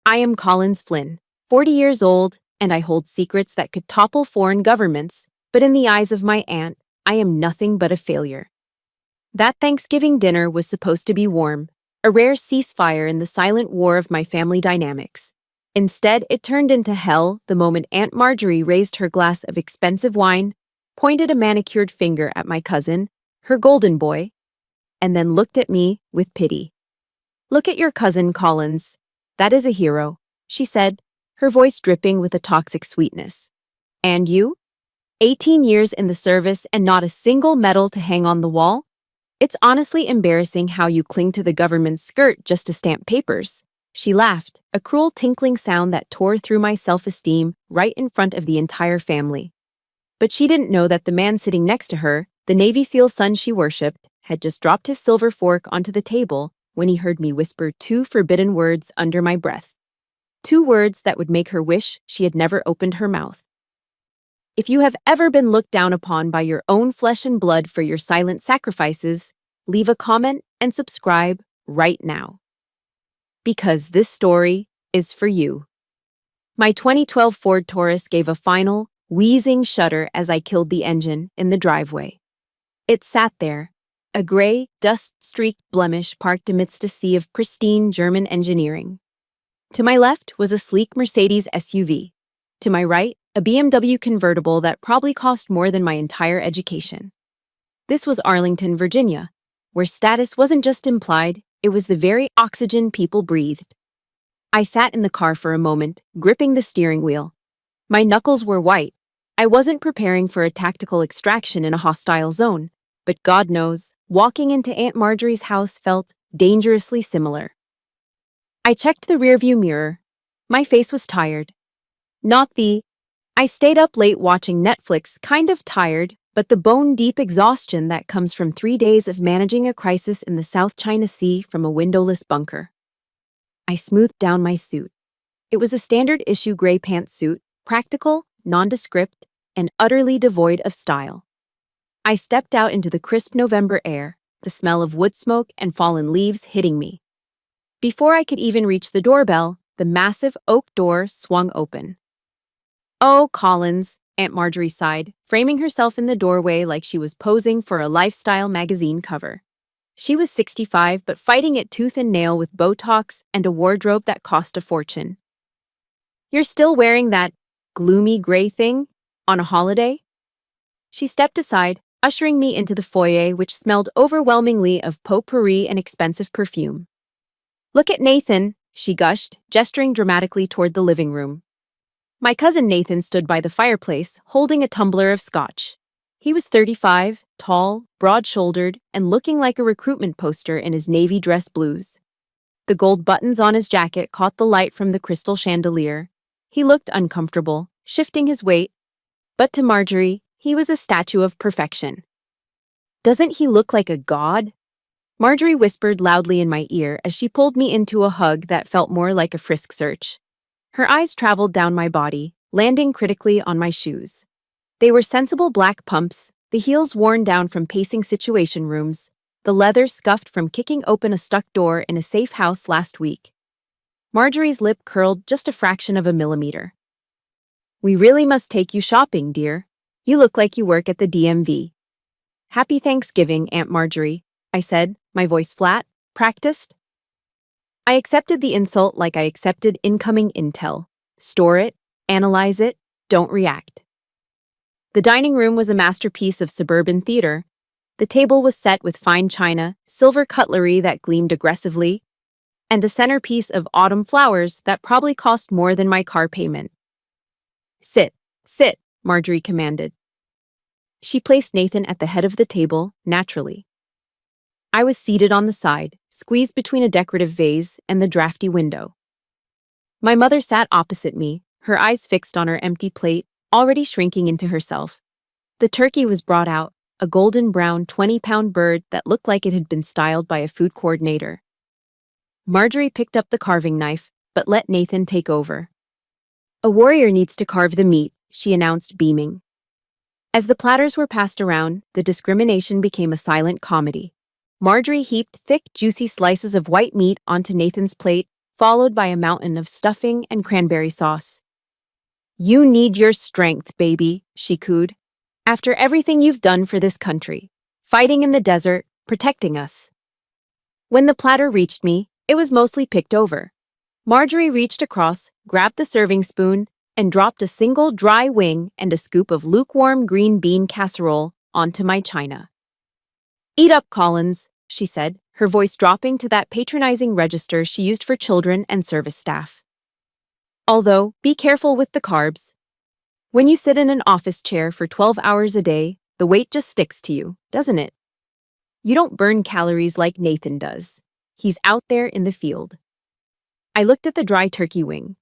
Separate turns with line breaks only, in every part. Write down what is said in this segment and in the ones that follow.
I am Collins Flynn, 40 years old, and I hold secrets that could topple foreign governments, but in the eyes of my aunt, I am nothing but a failure. That Thanksgiving dinner was supposed to be warm, a rare ceasefire in the silent war of my family dynamics. Instead, it turned into hell the moment Aunt Marjorie raised her glass of expensive wine, pointed a manicured finger at my cousin, her golden boy, and then looked at me with pity. "Look at your cousin, Collins. That is a hero," she said, her voice dripping with a toxic sweetness. "And you? 18 years in the service and not a single medal to hang on the wall? It's honestly embarrassing how you cling to the government's skirt just to stamp papers." She laughed, a cruel tinkling sound that tore through my self-esteem right in front of the entire family. But she didn't know that the man sitting next to her, the Navy SEAL son she worshipped, had just dropped his silver fork onto the table when he heard me whisper 2 forbidden words under my breath. 2 words that would make her wish she had never opened her mouth. If you have ever been looked down upon by your own flesh and blood for your silent sacrifices, leave a comment and subscribe right now. Because this story is for you. My 2012 Ford Taurus gave a final, wheezing shudder as I killed the engine in the driveway. It sat there, a gray, dust-streaked blemish parked amidst a sea of pristine German engineering. To my left was a sleek Mercedes SUV. To my right, a BMW convertible that probably cost more than my entire education. This was Arlington, Virginia, where status wasn't just implied, it was the very oxygen people breathed. I sat in the car for a moment, gripping the steering wheel. My knuckles were white. I wasn't preparing for a tactical extraction in a hostile zone, but God knows, walking into Aunt Marjorie's house felt dangerously similar. I checked the rearview mirror. My face was tired. Not the I stayed up late watching Netflix kind of tired, but the bone-deep exhaustion that comes from 3 days of managing a crisis in the South China Sea from a windowless bunker. I smoothed down my suit. It was a standard-issue gray pantsuit, practical, nondescript, and utterly devoid of style. I stepped out into the crisp November air, the smell of wood smoke and fallen leaves hitting me. Before I could even reach the doorbell, the massive oak door swung open. "Oh, Collins," Aunt Marjorie sighed, framing herself in the doorway like she was posing for a lifestyle magazine cover. She was 65 but fighting it tooth and nail with Botox and a wardrobe that cost a fortune. "You're still wearing that gloomy gray thing on a holiday?" She stepped aside, ushering me into the foyer which smelled overwhelmingly of potpourri and expensive perfume. "Look at Nathan," she gushed, gesturing dramatically toward the living room. My cousin Nathan stood by the fireplace, holding a tumbler of scotch. He was 35, tall, broad-shouldered, and looking like a recruitment poster in his navy dress blues. The gold buttons on his jacket caught the light from the crystal chandelier. He looked uncomfortable, shifting his weight, but to Marjorie, he was a statue of perfection. "Doesn't he look like a god?" Marjorie whispered loudly in my ear as she pulled me into a hug that felt more like a frisk search. Her eyes traveled down my body, landing critically on my shoes. They were sensible black pumps, the heels worn down from pacing situation rooms, the leather scuffed from kicking open a stuck door in a safe house last week. Marjorie's lip curled just a fraction of a millimeter. "We really must take you shopping, dear. You look like you work at the DMV." "Happy Thanksgiving, Aunt Marjorie," I said, my voice flat, practiced. I accepted the insult like I accepted incoming intel. Store it, analyze it, don't react. The dining room was a masterpiece of suburban theater. The table was set with fine china, silver cutlery that gleamed aggressively, and a centerpiece of autumn flowers that probably cost more than my car payment. "Sit, sit," Marjorie commanded. She placed Nathan at the head of the table, naturally. I was seated on the side, squeezed between a decorative vase and the drafty window. My mother sat opposite me, her eyes fixed on her empty plate, already shrinking into herself. The turkey was brought out, a golden brown 20-pound bird that looked like it had been styled by a food coordinator. Marjorie picked up the carving knife, but let Nathan take over. "A warrior needs to carve the meat," she announced, beaming. As the platters were passed around, the discrimination became a silent comedy. Marjorie heaped thick, juicy slices of white meat onto Nathan's plate, followed by a mountain of stuffing and cranberry sauce. "You need your strength, baby," she cooed. "After everything you've done for this country, fighting in the desert, protecting us." When the platter reached me, it was mostly picked over. Marjorie reached across, grabbed the serving spoon, and dropped a single dry wing and a scoop of lukewarm green bean casserole onto my china. "Eat up, Collins," she said, her voice dropping to that patronizing register she used for children and service staff. "Although, be careful with the carbs. When you sit in an office chair for 12 hours a day, the weight just sticks to you, doesn't it? You don't burn calories like Nathan does. He's out there in the field." I looked at the dry turkey wing.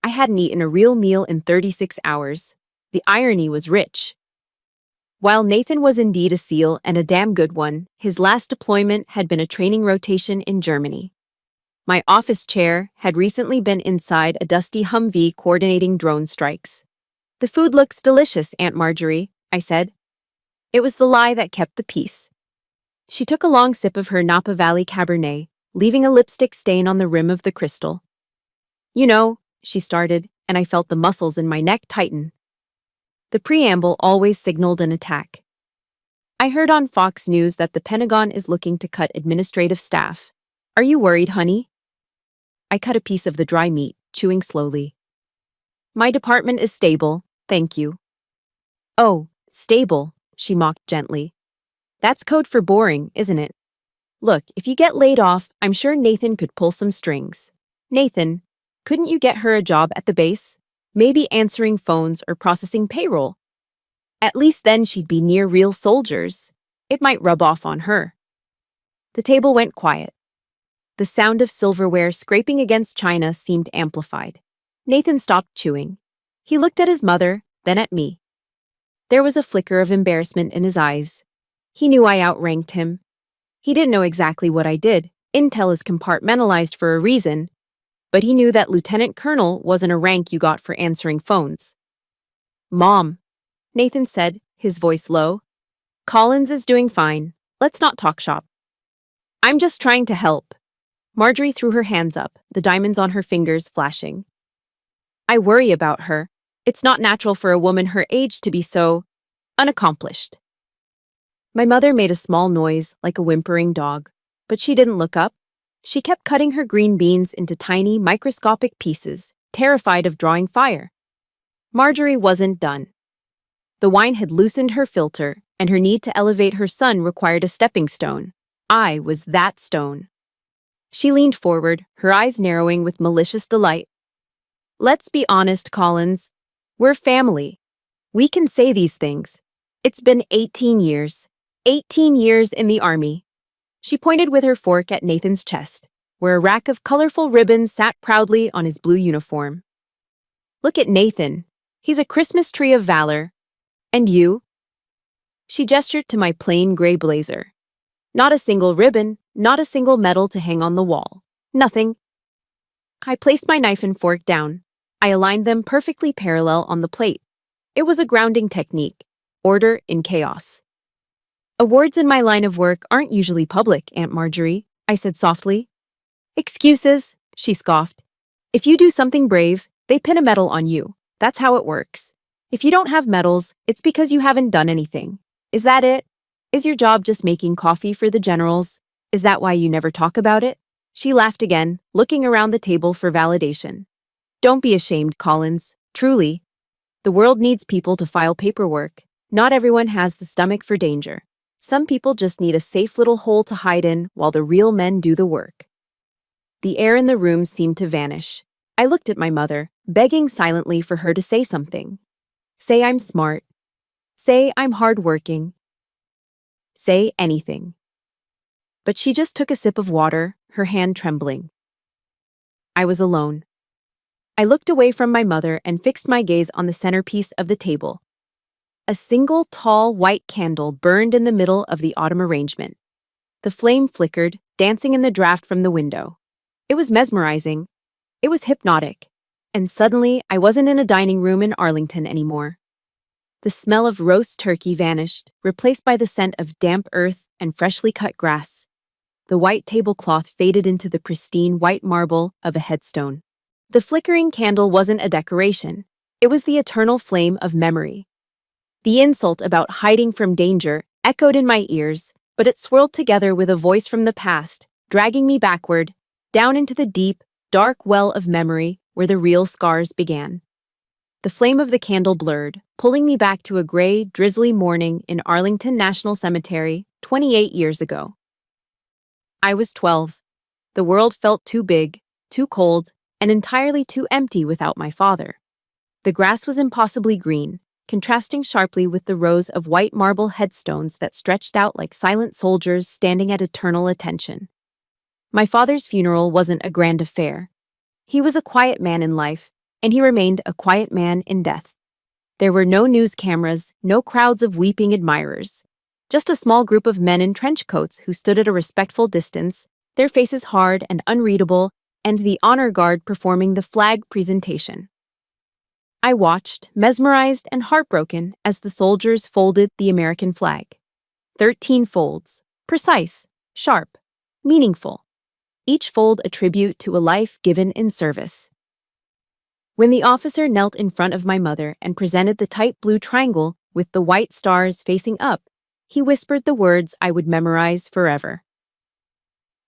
I hadn't eaten a real meal in 36 hours. The irony was rich. While Nathan was indeed a SEAL and a damn good one, his last deployment had been a training rotation in Germany. My office chair had recently been inside a dusty Humvee coordinating drone strikes. "The food looks delicious, Aunt Marjorie," I said. It was the lie that kept the peace. She took a long sip of her Napa Valley Cabernet, leaving a lipstick stain on the rim of the crystal. "You know," she started, and I felt the muscles in my neck tighten. The preamble always signaled an attack. "I heard on Fox News that the Pentagon is looking to cut administrative staff. Are you worried, honey?" I cut a piece of the dry meat, chewing slowly. "My department is stable, thank you." "Oh, stable," she mocked gently. "That's code for boring, isn't it? Look, if you get laid off, I'm sure Nathan could pull some strings." "Nathan, couldn't you get her a job at the base? Maybe answering phones or processing payroll? At least then she'd be near real soldiers. It might rub off on her." The table went quiet. The sound of silverware scraping against china seemed amplified. Nathan stopped chewing. He looked at his mother, then at me. There was a flicker of embarrassment in his eyes. He knew I outranked him. He didn't know exactly what I did. Intel is compartmentalized for a reason, but he knew that lieutenant colonel wasn't a rank you got for answering phones. "Mom," Nathan said, his voice low. "Collins is doing fine. Let's not talk shop." "I'm just trying to help." Marjorie threw her hands up, the diamonds on her fingers flashing. "I worry about her. It's not natural for a woman her age to be so unaccomplished." My mother made a small noise like a whimpering dog, but she didn't look up. She kept cutting her green beans into tiny, microscopic pieces, terrified of drawing fire. Marjorie wasn't done. The wine had loosened her filter, and her need to elevate her son required a stepping stone. I was that stone. She leaned forward, her eyes narrowing with malicious delight. "Let's be honest, Collins. We're family. We can say these things. It's been 18 years. 18 years in the Army." She pointed with her fork at Nathan's chest, where a rack of colorful ribbons sat proudly on his blue uniform. "Look at Nathan. He's a Christmas tree of valor. And you?" She gestured to my plain gray blazer. Not a single ribbon, not a single medal to hang on the wall. Nothing. I placed my knife and fork down. I aligned them perfectly parallel on the plate. It was a grounding technique. Order in chaos. "Awards in my line of work aren't usually public, Aunt Marjorie," I said softly. "Excuses," she scoffed. "If you do something brave, they pin a medal on you. That's how it works. If you don't have medals, it's because you haven't done anything. Is that it? Is your job just making coffee for the generals? Is that why you never talk about it?" She laughed again, looking around the table for validation. "Don't be ashamed, Collins. Truly. The world needs people to file paperwork. Not everyone has the stomach for danger. Some people just need a safe little hole to hide in while the real men do the work." The air in the room seemed to vanish. I looked at my mother, begging silently for her to say something. Say I'm smart. Say I'm hardworking. Say anything. But she just took a sip of water, her hand trembling. I was alone. I looked away from my mother and fixed my gaze on the centerpiece of the table. A single tall white candle burned in the middle of the autumn arrangement. The flame flickered, dancing in the draft from the window. It was mesmerizing. It was hypnotic. And suddenly, I wasn't in a dining room in Arlington anymore. The smell of roast turkey vanished, replaced by the scent of damp earth and freshly cut grass. the white tablecloth faded into the pristine white marble of a headstone. The flickering candle wasn't a decoration. It was the eternal flame of memory. The insult about hiding from danger echoed in my ears, but it swirled together with a voice from the past, dragging me backward, down into the deep, dark well of memory where the real scars began. The flame of the candle blurred, pulling me back to a gray, drizzly morning in Arlington National Cemetery 28 years ago. I was 12. The world felt too big, too cold, and entirely too empty without my father. The grass was impossibly green, contrasting sharply with the rows of white marble headstones that stretched out like silent soldiers standing at eternal attention. My father's funeral wasn't a grand affair. He was a quiet man in life, and he remained a quiet man in death. There were no news cameras, no crowds of weeping admirers. Just a small group of men in trench coats who stood at a respectful distance, their faces hard and unreadable, and the honor guard performing the flag presentation. I watched, mesmerized and heartbroken, as the soldiers folded the American flag. 13 folds, precise, sharp, meaningful. Each fold a tribute to a life given in service. When the officer knelt in front of my mother and presented the tight blue triangle with the white stars facing up, he whispered the words I would memorize forever.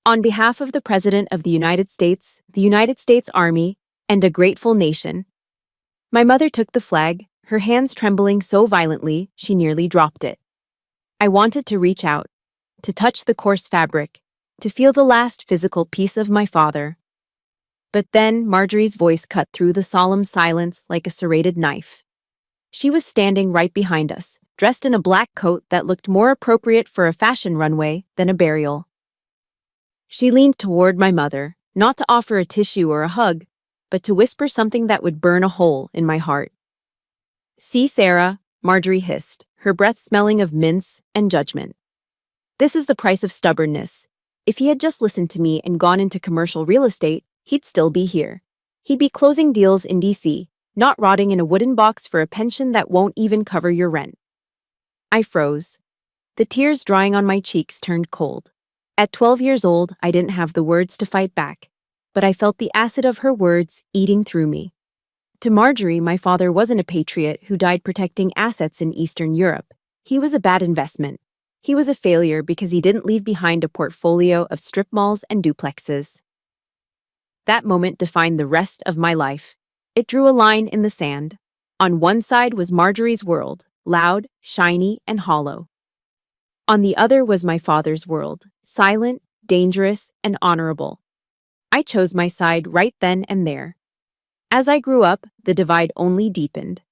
On behalf of the President of the United States Army, and a grateful nation. My mother took the flag, her hands trembling so violently she nearly dropped it. I wanted to reach out, to touch the coarse fabric, to feel the last physical piece of my father. But then Marjorie's voice cut through the solemn silence like a serrated knife. She was standing right behind us, dressed in a black coat that looked more appropriate for a fashion runway than a burial. She leaned toward my mother, not to offer a tissue or a hug, but to whisper something that would burn a hole in my heart. "See, Sarah," Marjorie hissed, her breath smelling of mince and judgment. "This is the price of stubbornness. If he had just listened to me and gone into commercial real estate, he'd still be here. He'd be closing deals in DC, not rotting in a wooden box for a pension that won't even cover your rent." I froze. The tears drying on my cheeks turned cold. At 12 years old, I didn't have the words to fight back, but I felt the acid of her words eating through me. To Marjorie, my father wasn't a patriot who died protecting assets in Eastern Europe. He was a bad investment. He was a failure because he didn't leave behind a portfolio of strip malls and duplexes. That moment defined the rest of my life. It drew a line in the sand. On one side was Marjorie's world, loud, shiny, and hollow. On the other was my father's world, silent, dangerous, and honorable. I chose my side right then and there. As I grew up, the divide only deepened.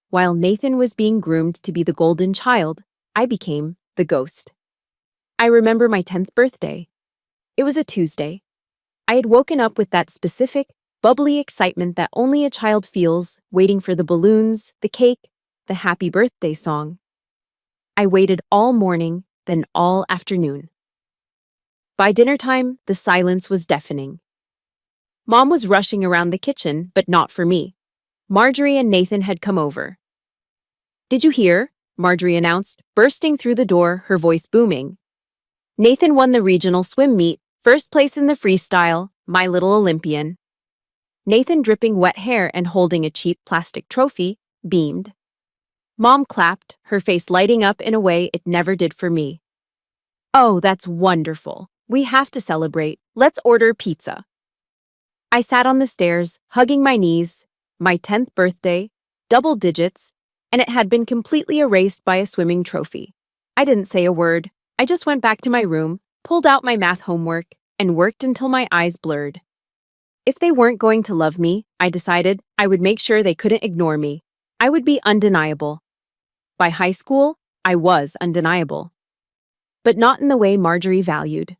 While Nathan was being groomed to be the golden child, I became the ghost. I remember my 10th birthday. It was a Tuesday. I had woken up with that specific, bubbly excitement that only a child feels, waiting for the balloons, the cake, the happy birthday song. I waited all morning, then all afternoon. By dinner time, the silence was deafening. Mom was rushing around the kitchen, but not for me. Marjorie and Nathan had come over. "Did you hear?" Marjorie announced, bursting through the door, her voice booming. "Nathan won the regional swim meet, first place in the freestyle, my little Olympian." Nathan, dripping wet hair and holding a cheap plastic trophy, beamed. Mom clapped, her face lighting up in a way it never did for me. "Oh, that's wonderful. We have to celebrate. Let's order pizza." I sat on the stairs, hugging my knees. My 10th birthday, double digits, and it had been completely erased by a swimming trophy. I didn't say a word. I just went back to my room, pulled out my math homework, and worked until my eyes blurred. If they weren't going to love me, I decided I would make sure they couldn't ignore me. I would be undeniable. By high school, I was undeniable. But not in the way Marjorie valued.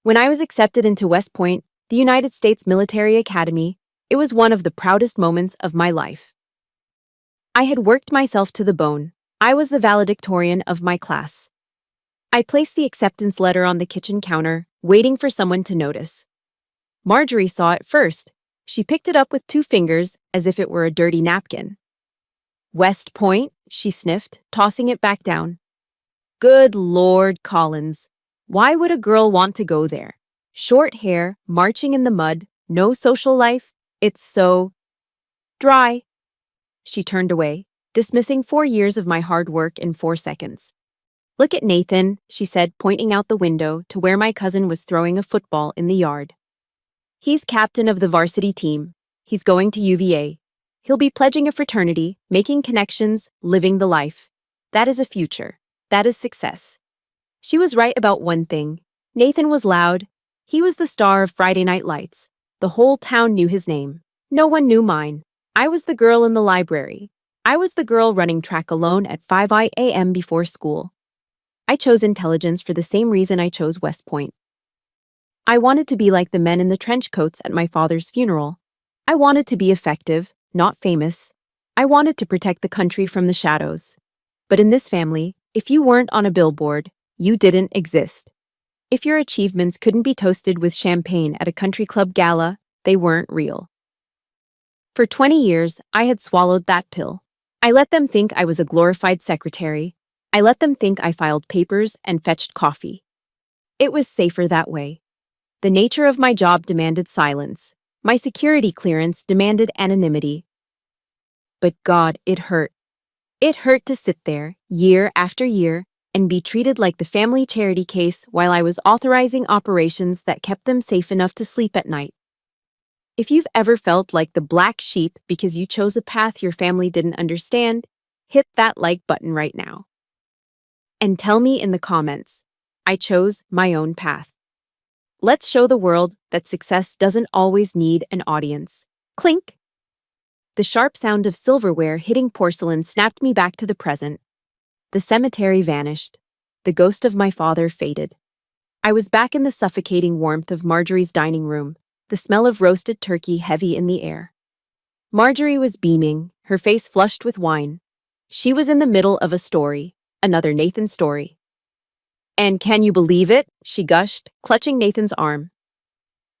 When I was accepted into West Point, the United States Military Academy, it was one of the proudest moments of my life. I had worked myself to the bone. I was the valedictorian of my class. I placed the acceptance letter on the kitchen counter, waiting for someone to notice. Marjorie saw it first. She picked it up with 2 fingers as if it were a dirty napkin. "West Point," she sniffed, tossing it back down. "Good Lord, Collins. Why would a girl want to go there? Short hair, marching in the mud, no social life. It's so dry. She turned away, dismissing 4 years of my hard work in 4 seconds. Look at Nathan, she said, pointing out the window to where my cousin was throwing a football in the yard. He's captain of the varsity team. He's going to UVA. He'll be pledging a fraternity, making connections, living the life. That is a future. That is success. She was right about one thing. Nathan was loud. He was the star of Friday Night Lights. The whole town knew his name. No one knew mine. I was the girl in the library. I was the girl running track alone at 5 a.m. before school. I chose intelligence for the same reason I chose West Point. I wanted to be like the men in the trench coats at my father's funeral. I wanted to be effective, not famous. I wanted to protect the country from the shadows. But in this family, if you weren't on a billboard, you didn't exist. If your achievements couldn't be toasted with champagne at a country club gala, they weren't real. For 20 years, I had swallowed that pill. I let them think I was a glorified secretary. I let them think I filed papers and fetched coffee. It was safer that way. The nature of my job demanded silence. My security clearance demanded anonymity. But God, it hurt. It hurt to sit there, year after year, and be treated like the family charity case while I was authorizing operations that kept them safe enough to sleep at night. If you've ever felt like the black sheep because you chose a path your family didn't understand, hit that like button right now. And tell me in the comments, I chose my own path. Let's show the world that success doesn't always need an audience. Clink! The sharp sound of silverware hitting porcelain snapped me back to the present. The cemetery vanished. The ghost of my father faded. I was back in the suffocating warmth of Marjorie's dining room, the smell of roasted turkey heavy in the air. Marjorie was beaming, her face flushed with wine. She was in the middle of a story, another Nathan story. And can you believe it? She gushed, clutching Nathan's arm.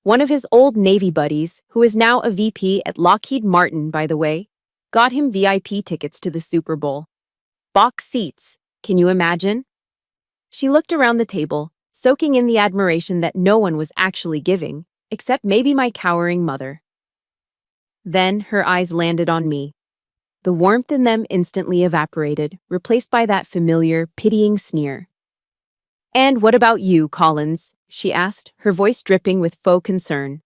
One of his old Navy buddies, who is now a VP at Lockheed Martin, by the way, got him VIP tickets to the Super Bowl. Box seats, can you imagine? She looked around the table, soaking in the admiration that no one was actually giving, except maybe my cowering mother. Then her eyes landed on me. The warmth in them instantly evaporated, replaced by that familiar, pitying sneer. And what about you, Collins? She asked, her voice dripping with faux concern.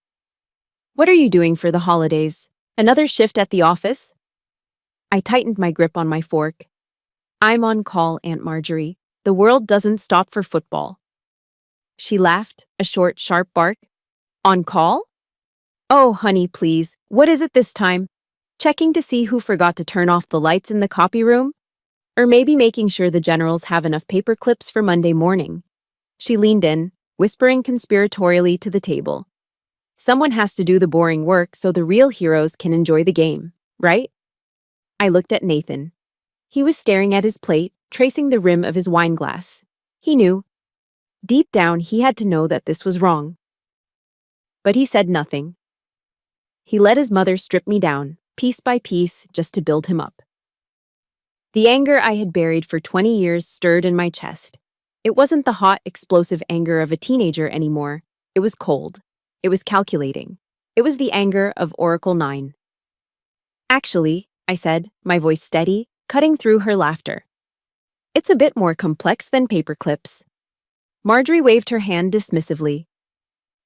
What are you doing for the holidays? Another shift at the office? I tightened my grip on my fork. I'm on call, Aunt Marjorie. The world doesn't stop for football. She laughed, a short, sharp bark. On call? Oh, honey, please. What is it this time? Checking to see who forgot to turn off the lights in the copy room? Or maybe making sure the generals have enough paper clips for Monday morning. She leaned in, whispering conspiratorially to the table. Someone has to do the boring work so the real heroes can enjoy the game, right? I looked at Nathan. He was staring at his plate, tracing the rim of his wine glass. He knew. Deep down, he had to know that this was wrong. But he said nothing. He let his mother strip me down, piece by piece, just to build him up. The anger I had buried for 20 years stirred in my chest. It wasn't the hot, explosive anger of a teenager anymore. It was cold. It was calculating. It was the anger of Oracle 9. Actually, I said, my voice steady, cutting through her laughter. It's a bit more complex than paper clips. Marjorie waved her hand dismissively.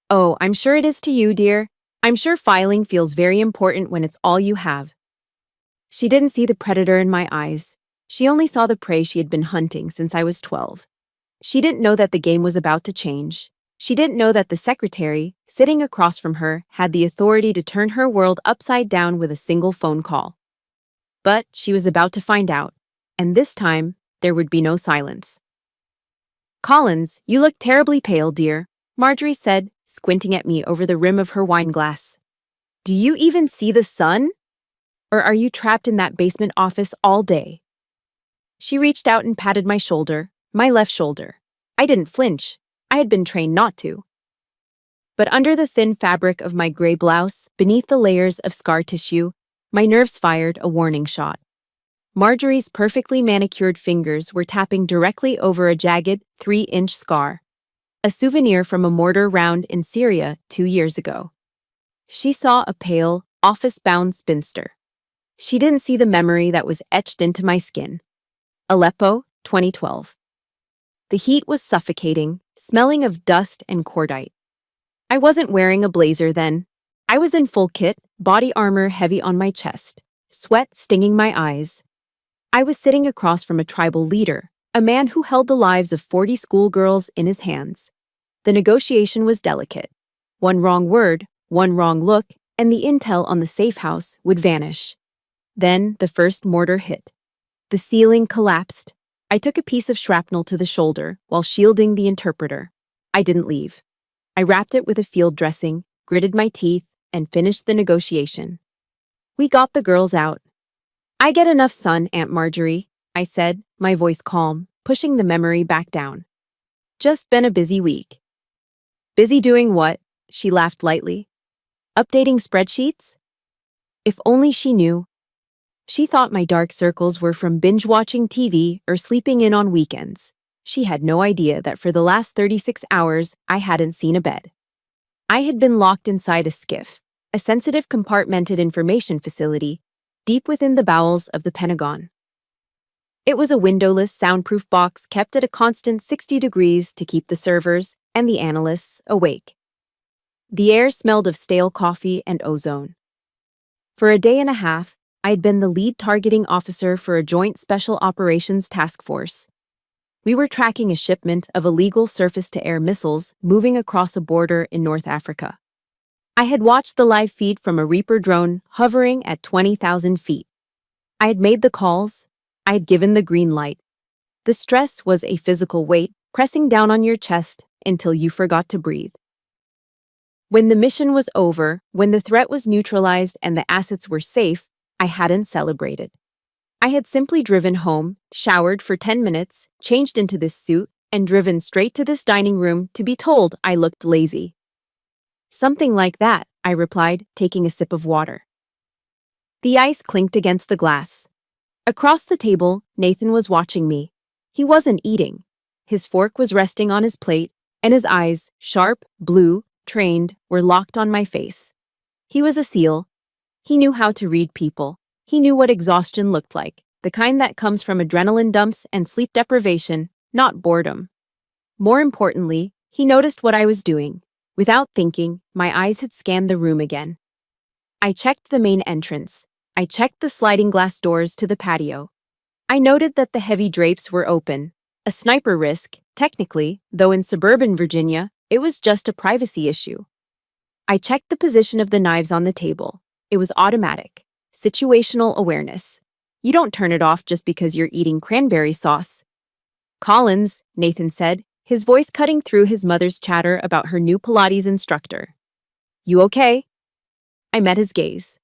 Oh, I'm sure it is to you, dear. I'm sure filing feels very important when it's all you have. She didn't see the predator in my eyes. She only saw the prey she had been hunting since I was 12. She didn't know that the game was about to change. She didn't know that the secretary, sitting across from her, had the authority to turn her world upside down with a single phone call. But she was about to find out, and this time, there would be no silence. Collins, you look terribly pale, dear, Marjorie said, squinting at me over the rim of her wine glass. Do you even see the sun? Or are you trapped in that basement office all day? She reached out and patted my shoulder, my left shoulder. I didn't flinch. I had been trained not to. But under the thin fabric of my gray blouse, beneath the layers of scar tissue, my nerves fired a warning shot. Marjorie's perfectly manicured fingers were tapping directly over a jagged 3-inch scar. a souvenir from a mortar round in Syria 2 years ago. She saw a pale, office-bound spinster. She didn't see the memory that was etched into my skin. Aleppo, 2012. The heat was suffocating, smelling of dust and cordite. I wasn't wearing a blazer then. I was in full kit, body armor heavy on my chest, sweat stinging my eyes. I was sitting across from a tribal leader, a man who held the lives of 40 schoolgirls in his hands. The negotiation was delicate. One wrong word, one wrong look, and the intel on the safe house would vanish. Then the first mortar hit. The ceiling collapsed. I took a piece of shrapnel to the shoulder while shielding the interpreter. I didn't leave. I wrapped it with a field dressing, gritted my teeth, and finished the negotiation. We got the girls out. I get enough sun, Aunt Marjorie, I said, my voice calm, pushing the memory back down. Just been a busy week. Busy doing what? She laughed lightly. Updating spreadsheets? If only she knew. She thought my dark circles were from binge-watching TV or sleeping in on weekends. She had no idea that for the last 36 hours, I hadn't seen a bed. I had been locked inside a SCIF, a sensitive compartmented information facility, deep within the bowels of the Pentagon. It was a windowless, soundproof box kept at a constant 60 degrees to keep the servers and the analysts awake. The air smelled of stale coffee and ozone. For a day and a half, I had been the lead targeting officer for a joint special operations task force. We were tracking a shipment of illegal surface-to-air missiles moving across a border in North Africa. I had watched the live feed from a Reaper drone hovering at 20,000 feet. I had made the calls. I had given the green light. The stress was a physical weight pressing down on your chest until you forgot to breathe. When the mission was over, when the threat was neutralized and the assets were safe, I hadn't celebrated. I had simply driven home, showered for 10 minutes, changed into this suit, and driven straight to this dining room to be told I looked lazy. Something like that, I replied, taking a sip of water. The ice clinked against the glass. Across the table, Nathan was watching me. He wasn't eating. His fork was resting on his plate, and his eyes, sharp, blue, trained, were locked on my face. He was a SEAL. He knew how to read people. He knew what exhaustion looked like, the kind that comes from adrenaline dumps and sleep deprivation, not boredom. More importantly, he noticed what I was doing. Without thinking, my eyes had scanned the room again. I checked the main entrance. I checked the sliding glass doors to the patio. I noted that the heavy drapes were open, a sniper risk, technically, though in suburban Virginia, it was just a privacy issue. I checked the position of the knives on the table. It was automatic. Situational awareness. You don't turn it off just because you're eating cranberry sauce. Collins, Nathan said, his voice cutting through his mother's chatter about her new Pilates instructor. You okay? I met his gaze.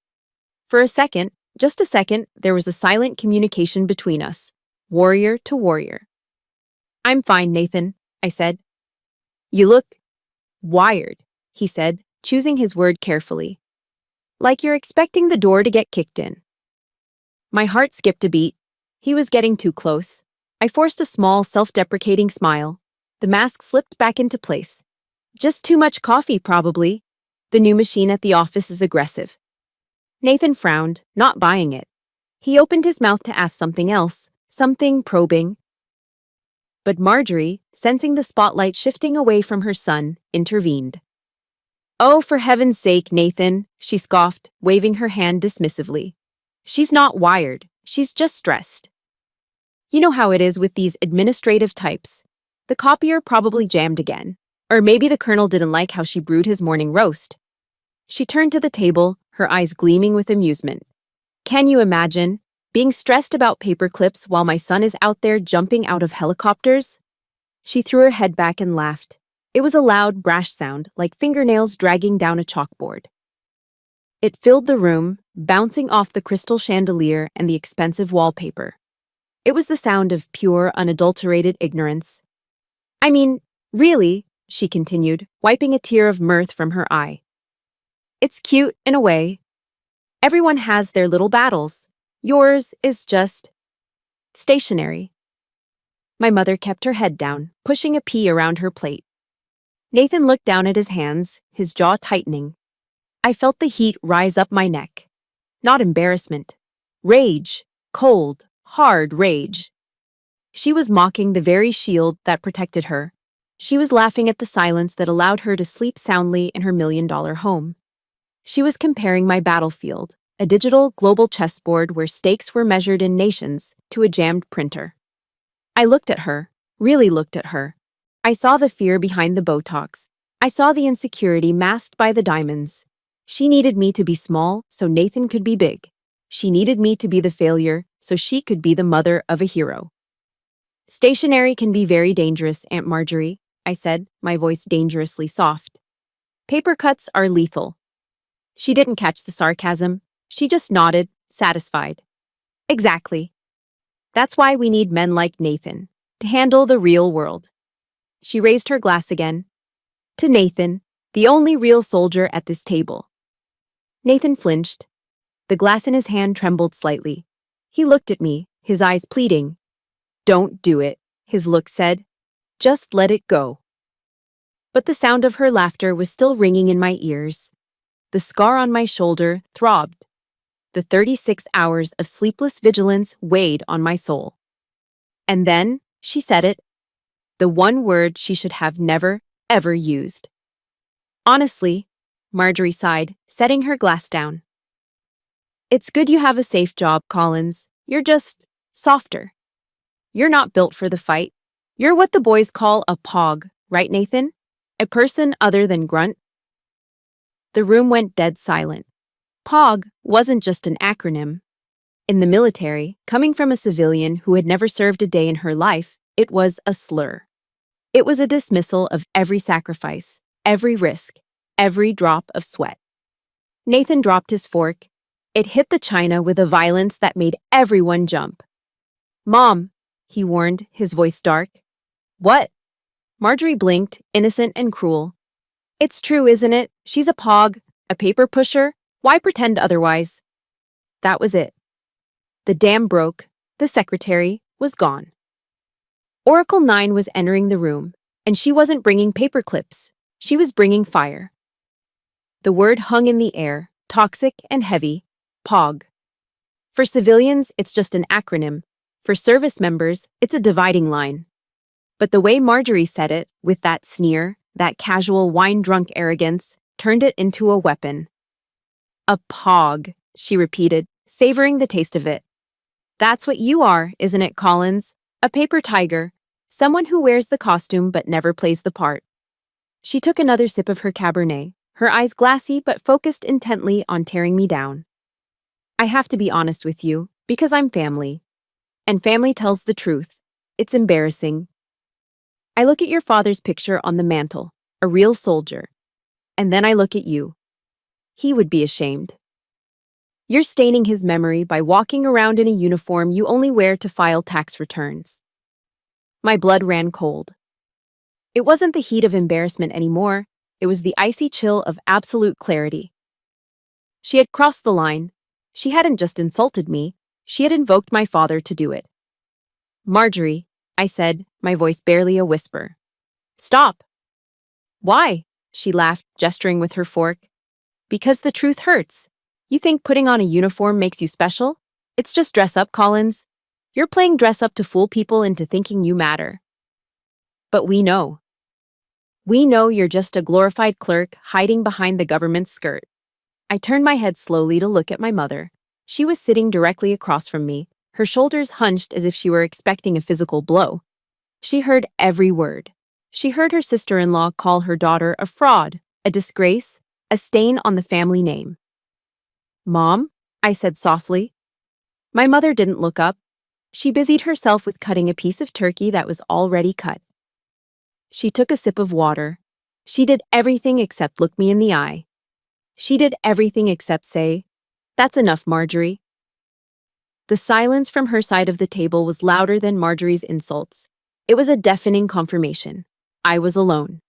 For a second, just a second, there was a silent communication between us, warrior to warrior. I'm fine, Nathan, I said. You look wired, he said, choosing his word carefully. Like you're expecting the door to get kicked in. My heart skipped a beat. He was getting too close. I forced a small, self-deprecating smile. The mask slipped back into place. Just too much coffee, probably. The new machine at the office is aggressive. Nathan frowned, not buying it. He opened his mouth to ask something else, something probing. But Marjorie, sensing the spotlight shifting away from her son, intervened. Oh, for heaven's sake, Nathan, she scoffed, waving her hand dismissively. She's not wired. She's just stressed. You know how it is with these administrative types. The copier probably jammed again. Or maybe the colonel didn't like how she brewed his morning roast. She turned to the table, her eyes gleaming with amusement. Can you imagine being stressed about paper clips while my son is out there jumping out of helicopters? She threw her head back and laughed. It was a loud, brash sound, like fingernails dragging down a chalkboard. It filled the room, bouncing off the crystal chandelier and the expensive wallpaper. It was the sound of pure, unadulterated ignorance. I mean, really, she continued, wiping a tear of mirth from her eye. It's cute, in a way. Everyone has their little battles. Yours is just stationary. My mother kept her head down, pushing a pea around her plate. Nathan looked down at his hands, his jaw tightening. I felt the heat rise up my neck. Not embarrassment. Rage. Cold, hard rage. She was mocking the very shield that protected her. She was laughing at the silence that allowed her to sleep soundly in her $1 million home. She was comparing my battlefield, a digital, global chessboard where stakes were measured in nations, to a jammed printer. I looked at her, really looked at her. I saw the fear behind the Botox. I saw the insecurity masked by the diamonds. She needed me to be small so Nathan could be big. She needed me to be the failure so she could be the mother of a hero. Stationery can be very dangerous, Aunt Marjorie, I said, my voice dangerously soft. Paper cuts are lethal. She didn't catch the sarcasm. She just nodded, satisfied. Exactly. That's why we need men like Nathan, to handle the real world. She raised her glass again. To Nathan, the only real soldier at this table. Nathan flinched. The glass in his hand trembled slightly. He looked at me, his eyes pleading. Don't do it, his look said. Just let it go. But the sound of her laughter was still ringing in my ears. The scar on my shoulder throbbed. The 36 hours of sleepless vigilance weighed on my soul. And then, she said it. The one word she should have never, ever used. Honestly, Marjorie sighed, setting her glass down. It's good you have a safe job, Collins. You're just softer. You're not built for the fight. You're what the boys call a pog, right, Nathan? A person other than grunt. The room went dead silent. POG wasn't just an acronym. In the military, coming from a civilian who had never served a day in her life, it was a slur. It was a dismissal of every sacrifice, every risk, every drop of sweat. Nathan dropped his fork. It hit the china with a violence that made everyone jump. Mom, he warned, his voice dark. What? Marjorie blinked, innocent and cruel. It's true, isn't it? She's a POG, a paper pusher. Why pretend otherwise? That was it. The dam broke. The secretary was gone. Oracle 9 was entering the room, and she wasn't bringing paper clips. She was bringing fire. The word hung in the air, toxic and heavy, POG. For civilians, it's just an acronym. For service members, it's a dividing line. But the way Marjorie said it, with that sneer, that casual wine-drunk arrogance, turned it into a weapon. A POG, she repeated, savoring the taste of it. That's what you are, isn't it, Collins? A paper tiger, someone who wears the costume but never plays the part. She took another sip of her Cabernet, her eyes glassy but focused intently on tearing me down. I have to be honest with you, because I'm family. And family tells the truth. It's embarrassing. I look at your father's picture on the mantle, a real soldier. And then I look at you. He would be ashamed. You're staining his memory by walking around in a uniform you only wear to file tax returns. My blood ran cold. It wasn't the heat of embarrassment anymore. It was the icy chill of absolute clarity. She had crossed the line. She hadn't just insulted me. She had invoked my father to do it. Marjorie, I said, my voice barely a whisper. Stop. Why? She laughed, gesturing with her fork. Because the truth hurts. You think putting on a uniform makes you special? It's just dress up, Collins. You're playing dress up to fool people into thinking you matter. But we know. We know you're just a glorified clerk hiding behind the government's skirt. I turned my head slowly to look at my mother. She was sitting directly across from me, her shoulders hunched as if she were expecting a physical blow. She heard every word. She heard her sister-in-law call her daughter a fraud, a disgrace, a stain on the family name. Mom, I said softly. My mother didn't look up. She busied herself with cutting a piece of turkey that was already cut. She took a sip of water. She did everything except look me in the eye. She did everything except say, "That's enough, Marjorie." The silence from her side of the table was louder than Marjorie's insults. It was a deafening confirmation. I was alone.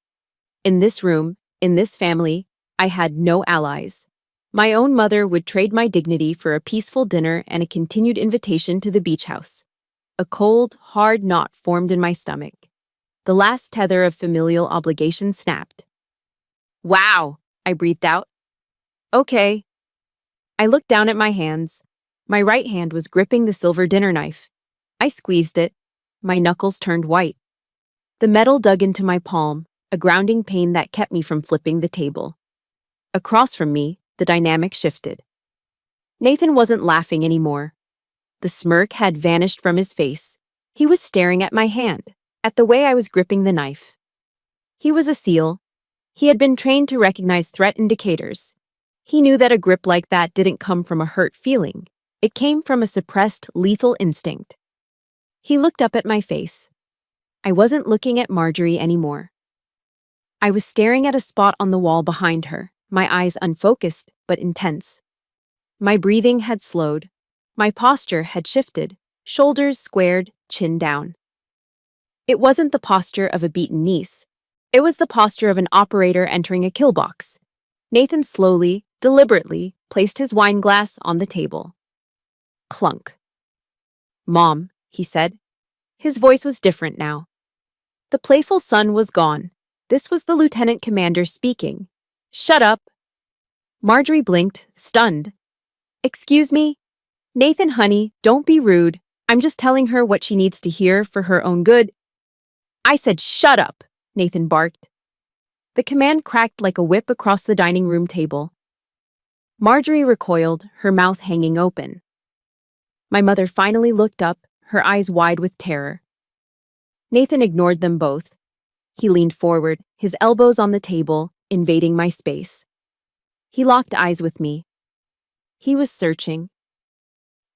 In this room, in this family, I had no allies. My own mother would trade my dignity for a peaceful dinner and a continued invitation to the beach house. A cold, hard knot formed in my stomach. The last tether of familial obligation snapped. Wow, I breathed out. Okay. I looked down at my hands. My right hand was gripping the silver dinner knife. I squeezed it. My knuckles turned white. The metal dug into my palm, a grounding pain that kept me from flipping the table. Across from me, the dynamic shifted. Nathan wasn't laughing anymore. The smirk had vanished from his face. He was staring at my hand, at the way I was gripping the knife. He was a SEAL. He had been trained to recognize threat indicators. He knew that a grip like that didn't come from a hurt feeling. It came from a suppressed, lethal instinct. He looked up at my face. I wasn't looking at Marjorie anymore. I was staring at a spot on the wall behind her, my eyes unfocused but intense. My breathing had slowed. My posture had shifted, shoulders squared, chin down. It wasn't the posture of a beaten niece. It was the posture of an operator entering a kill box. Nathan slowly, deliberately, placed his wine glass on the table. Clunk. "Mom," he said. His voice was different now. The playful son was gone. This was the lieutenant commander speaking. "Shut up." Marjorie blinked, stunned. "Excuse me? Nathan, honey, don't be rude. I'm just telling her what she needs to hear for her own good." "I said shut up," Nathan barked. The command cracked like a whip across the dining room table. Marjorie recoiled, her mouth hanging open. My mother finally looked up, her eyes wide with terror. Nathan ignored them both. He leaned forward, his elbows on the table, invading my space. He locked eyes with me. He was searching.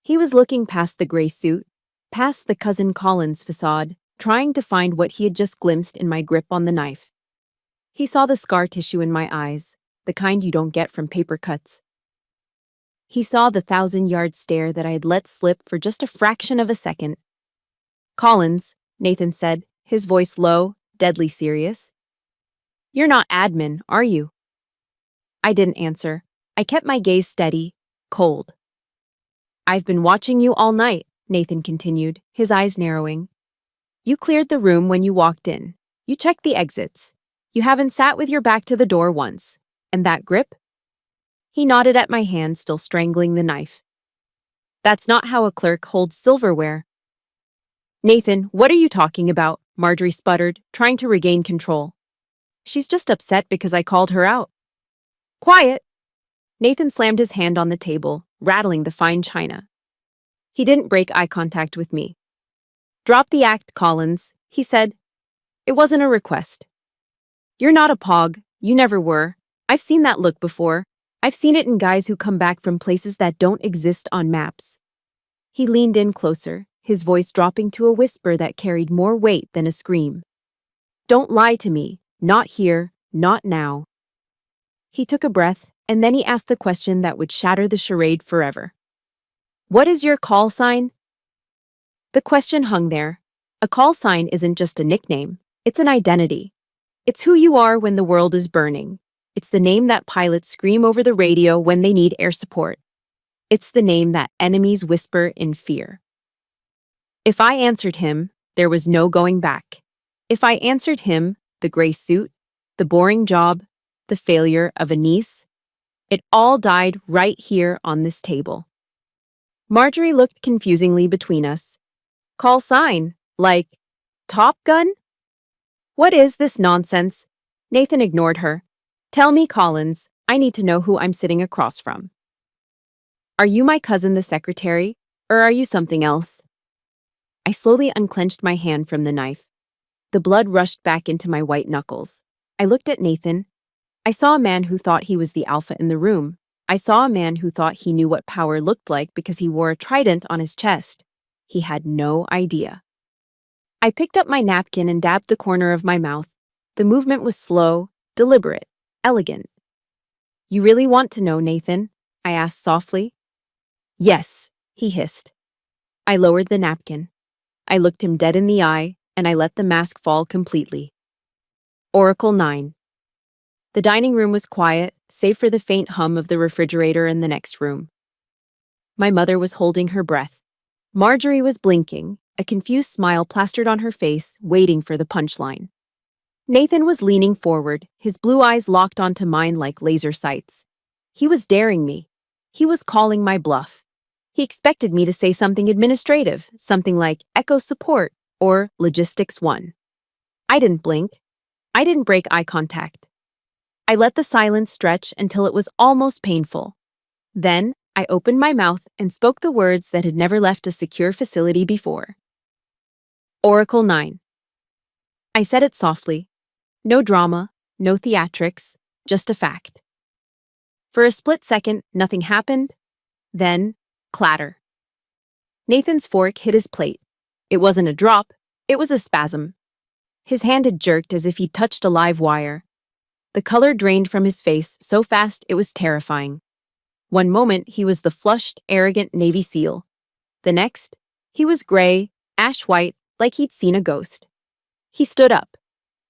He was looking past the gray suit, past the Cousin Collins facade, trying to find what he had just glimpsed in my grip on the knife. He saw the scar tissue in my eyes, the kind you don't get from paper cuts. He saw the 1,000-yard stare that I had let slip for just a fraction of a second. "Collins," Nathan said, his voice low, deadly serious. "You're not admin, are you?" I didn't answer. I kept my gaze steady, cold. "I've been watching you all night," Nathan continued, his eyes narrowing. "You cleared the room when you walked in. You checked the exits. You haven't sat with your back to the door once. And that grip?" He nodded at my hand still strangling the knife. "That's not how a clerk holds silverware." "Nathan, what are you talking about?" Marjorie sputtered, trying to regain control. "She's just upset because I called her out." "Quiet!" Nathan slammed his hand on the table, rattling the fine china. He didn't break eye contact with me. "Drop the act, Collins," he said. "It wasn't a request. You're not a pog. You never were. I've seen that look before. I've seen it in guys who come back from places that don't exist on maps." He leaned in closer, his voice dropping to a whisper that carried more weight than a scream. "Don't lie to me. Not here. Not now." He took a breath, and then he asked the question that would shatter the charade forever. "What is your call sign?" The question hung there. A call sign isn't just a nickname. It's an identity. It's who you are when the world is burning. It's the name that pilots scream over the radio when they need air support. It's the name that enemies whisper in fear. If I answered him, there was no going back. If I answered him, the gray suit, the boring job, the failure of a niece, it all died right here on this table. Marjorie looked confusingly between us. "Call sign? Like Top Gun?" "What is this nonsense?" Nathan ignored her. "Tell me, Collins. I need to know who I'm sitting across from. Are you my cousin the secretary, or are you something else?" I slowly unclenched my hand from the knife. The blood rushed back into my white knuckles. I looked at Nathan. I saw a man who thought he was the alpha in the room. I saw a man who thought he knew what power looked like because he wore a trident on his chest. He had no idea. I picked up my napkin and dabbed the corner of my mouth. The movement was slow, deliberate, elegant. "You really want to know, Nathan?" I asked softly. "Yes," he hissed. I lowered the napkin. I looked him dead in the eye, and I let the mask fall completely. Oracle 9. The dining room was quiet, save for the faint hum of the refrigerator in the next room. My mother was holding her breath. Marjorie was blinking, a confused smile plastered on her face, waiting for the punchline. Nathan was leaning forward, his blue eyes locked onto mine like laser sights. He was daring me. He was calling my bluff. He expected me to say something administrative, something like Echo Support or Logistics 1. I didn't blink. I didn't break eye contact. I let the silence stretch until it was almost painful. Then, I opened my mouth and spoke the words that had never left a secure facility before. Oracle 9. I said it softly. No drama, no theatrics, just a fact. For a split second, nothing happened. Then, clatter. Nathan's fork hit his plate. It wasn't a drop, it was a spasm. His hand had jerked as if he'd touched a live wire. The color drained from his face so fast it was terrifying. One moment, he was the flushed, arrogant Navy SEAL. The next, he was gray, ash-white, like he'd seen a ghost. He stood up.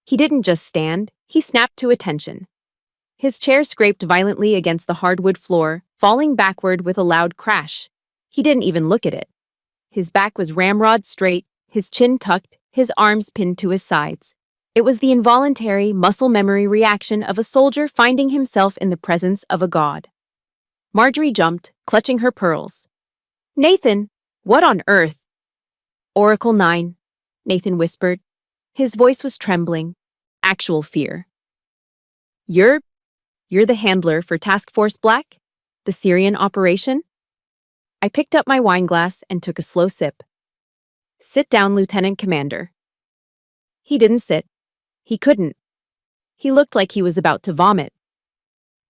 He didn't just stand, he snapped to attention. His chair scraped violently against the hardwood floor, falling backward with a loud crash. He didn't even look at it. His back was ramrod straight, his chin tucked, his arms pinned to his sides. It was the involuntary, muscle memory reaction of a soldier finding himself in the presence of a god. Marjorie jumped, clutching her pearls. Nathan, what on earth? Oracle 9, Nathan whispered. His voice was trembling. Actual fear. You're the handler for Task Force Black? The Syrian operation? I picked up my wine glass and took a slow sip. Sit down, Lieutenant Commander. He didn't sit. He couldn't. He looked like he was about to vomit.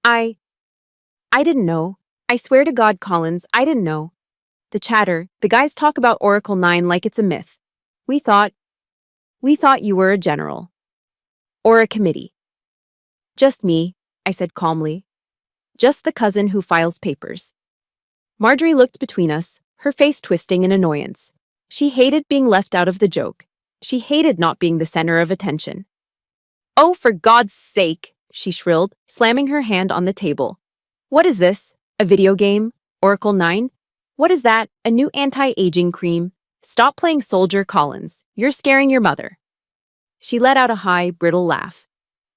I didn't know. I swear to God, Collins, I didn't know. The chatter, the guys talk about Oracle 9 like it's a myth. We thought you were a general. Or a committee. Just me, I said calmly. Just the cousin who files papers. Marjorie looked between us, her face twisting in annoyance. She hated being left out of the joke. She hated not being the center of attention. Oh, for God's sake, she shrilled, slamming her hand on the table. What is this? A video game? Oracle 9? What is that? A new anti-aging cream? Stop playing Soldier, Collins. You're scaring your mother. She let out a high, brittle laugh.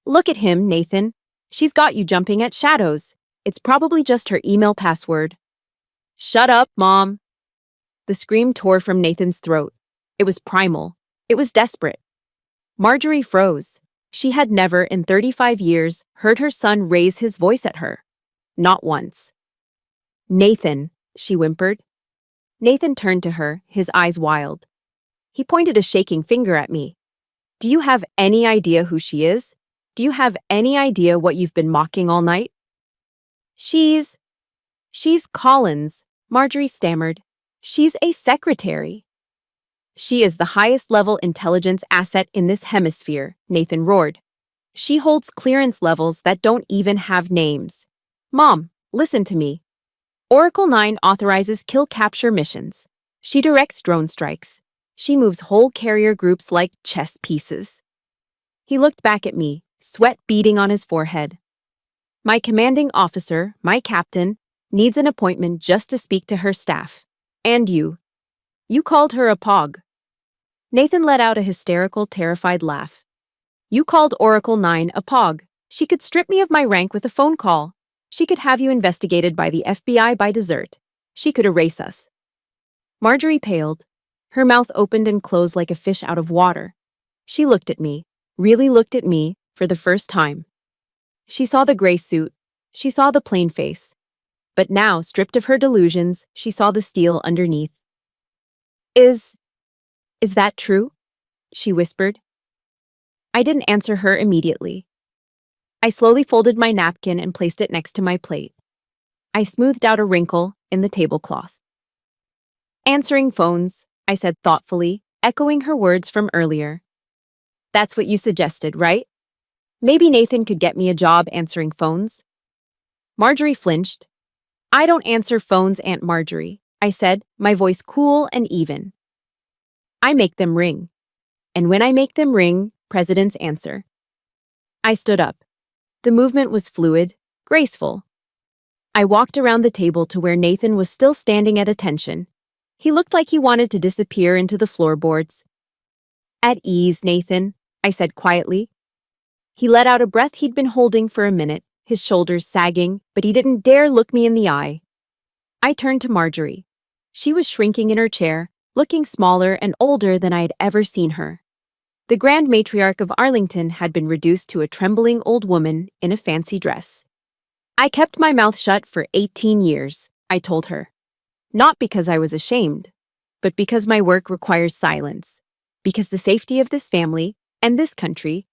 Look at him, Nathan. She's got you jumping at shadows. It's probably just her email password. Shut up, Mom. The scream tore from Nathan's throat. It was primal. It was desperate. Marjorie froze. She had never, in 35 years, heard her son raise his voice at her. Not once. Nathan, she whimpered. Nathan turned to her, his eyes wild. He pointed a shaking finger at me. Do you have any idea who she is? Do you have any idea what you've been mocking all night? She's Collins, Marjorie stammered. She's a secretary. She is the highest level intelligence asset in this hemisphere, Nathan roared. She holds clearance levels that don't even have names. Mom, listen to me. Oracle 9 authorizes kill-capture missions. She directs drone strikes. She moves whole carrier groups like chess pieces. He looked back at me, sweat beading on his forehead. My commanding officer, my captain, needs an appointment just to speak to her staff. And you. You called her a pog. Nathan let out a hysterical, terrified laugh. You called Oracle 9 a pog. She could strip me of my rank with a phone call. She could have you investigated by the FBI by dessert. She could erase us. Marjorie paled. Her mouth opened and closed like a fish out of water. She looked at me, really looked at me, for the first time. She saw the gray suit. She saw the plain face. But now, stripped of her delusions, she saw the steel underneath. Is that true? She whispered. I didn't answer her immediately. I slowly folded my napkin and placed it next to my plate. I smoothed out a wrinkle in the tablecloth. Answering phones, I said thoughtfully, echoing her words from earlier. That's what you suggested, right? Maybe Nathan could get me a job answering phones. Marjorie flinched. I don't answer phones, Aunt Marjorie, I said, my voice cool and even. I make them ring. And when I make them ring, presidents answer. I stood up. The movement was fluid, graceful. I walked around the table to where Nathan was still standing at attention. He looked like he wanted to disappear into the floorboards. At ease, Nathan, I said quietly. He let out a breath he'd been holding for a minute, his shoulders sagging, but he didn't dare look me in the eye. I turned to Marjorie. She was shrinking in her chair, looking smaller and older than I had ever seen her. The Grand Matriarch of Arlington had been reduced to a trembling old woman in a fancy dress. I kept my mouth shut for 18 years, I told her. Not because I was ashamed, but because my work requires silence, because the safety of this family and this country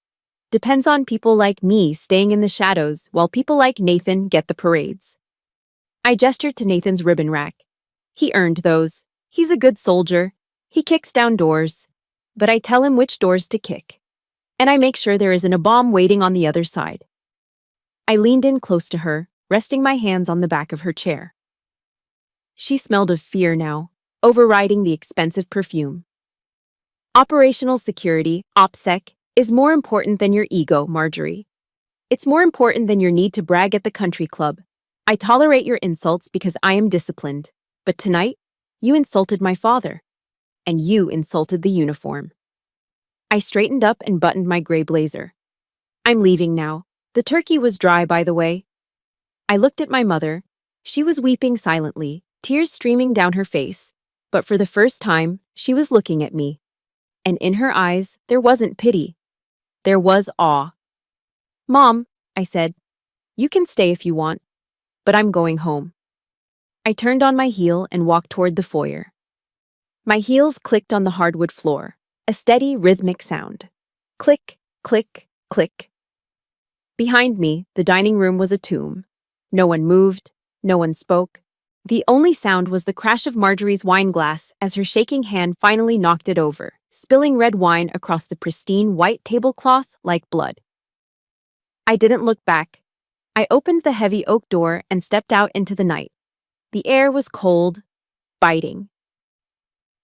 depends on people like me staying in the shadows while people like Nathan get the parades. I gestured to Nathan's ribbon rack. He earned those. He's a good soldier. He kicks down doors. But I tell him which doors to kick. And I make sure there isn't a bomb waiting on the other side. I leaned in close to her, resting my hands on the back of her chair. She smelled of fear now, overriding the expensive perfume. Operational security, OPSEC, is more important than your ego, Marjorie. It's more important than your need to brag at the country club. I tolerate your insults because I am disciplined. But tonight, you insulted my father. And you insulted the uniform. I straightened up and buttoned my gray blazer. I'm leaving now. The turkey was dry, by the way. I looked at my mother. She was weeping silently, tears streaming down her face. But for the first time, she was looking at me. And in her eyes, there wasn't pity. There was awe. Mom, I said, you can stay if you want, but I'm going home. I turned on my heel and walked toward the foyer. My heels clicked on the hardwood floor, a steady, rhythmic sound. Click, click, click. Behind me, the dining room was a tomb. No one moved, no one spoke. The only sound was the crash of Marjorie's wine glass as her shaking hand finally knocked it over, spilling red wine across the pristine white tablecloth like blood. I didn't look back. I opened the heavy oak door and stepped out into the night. The air was cold, biting.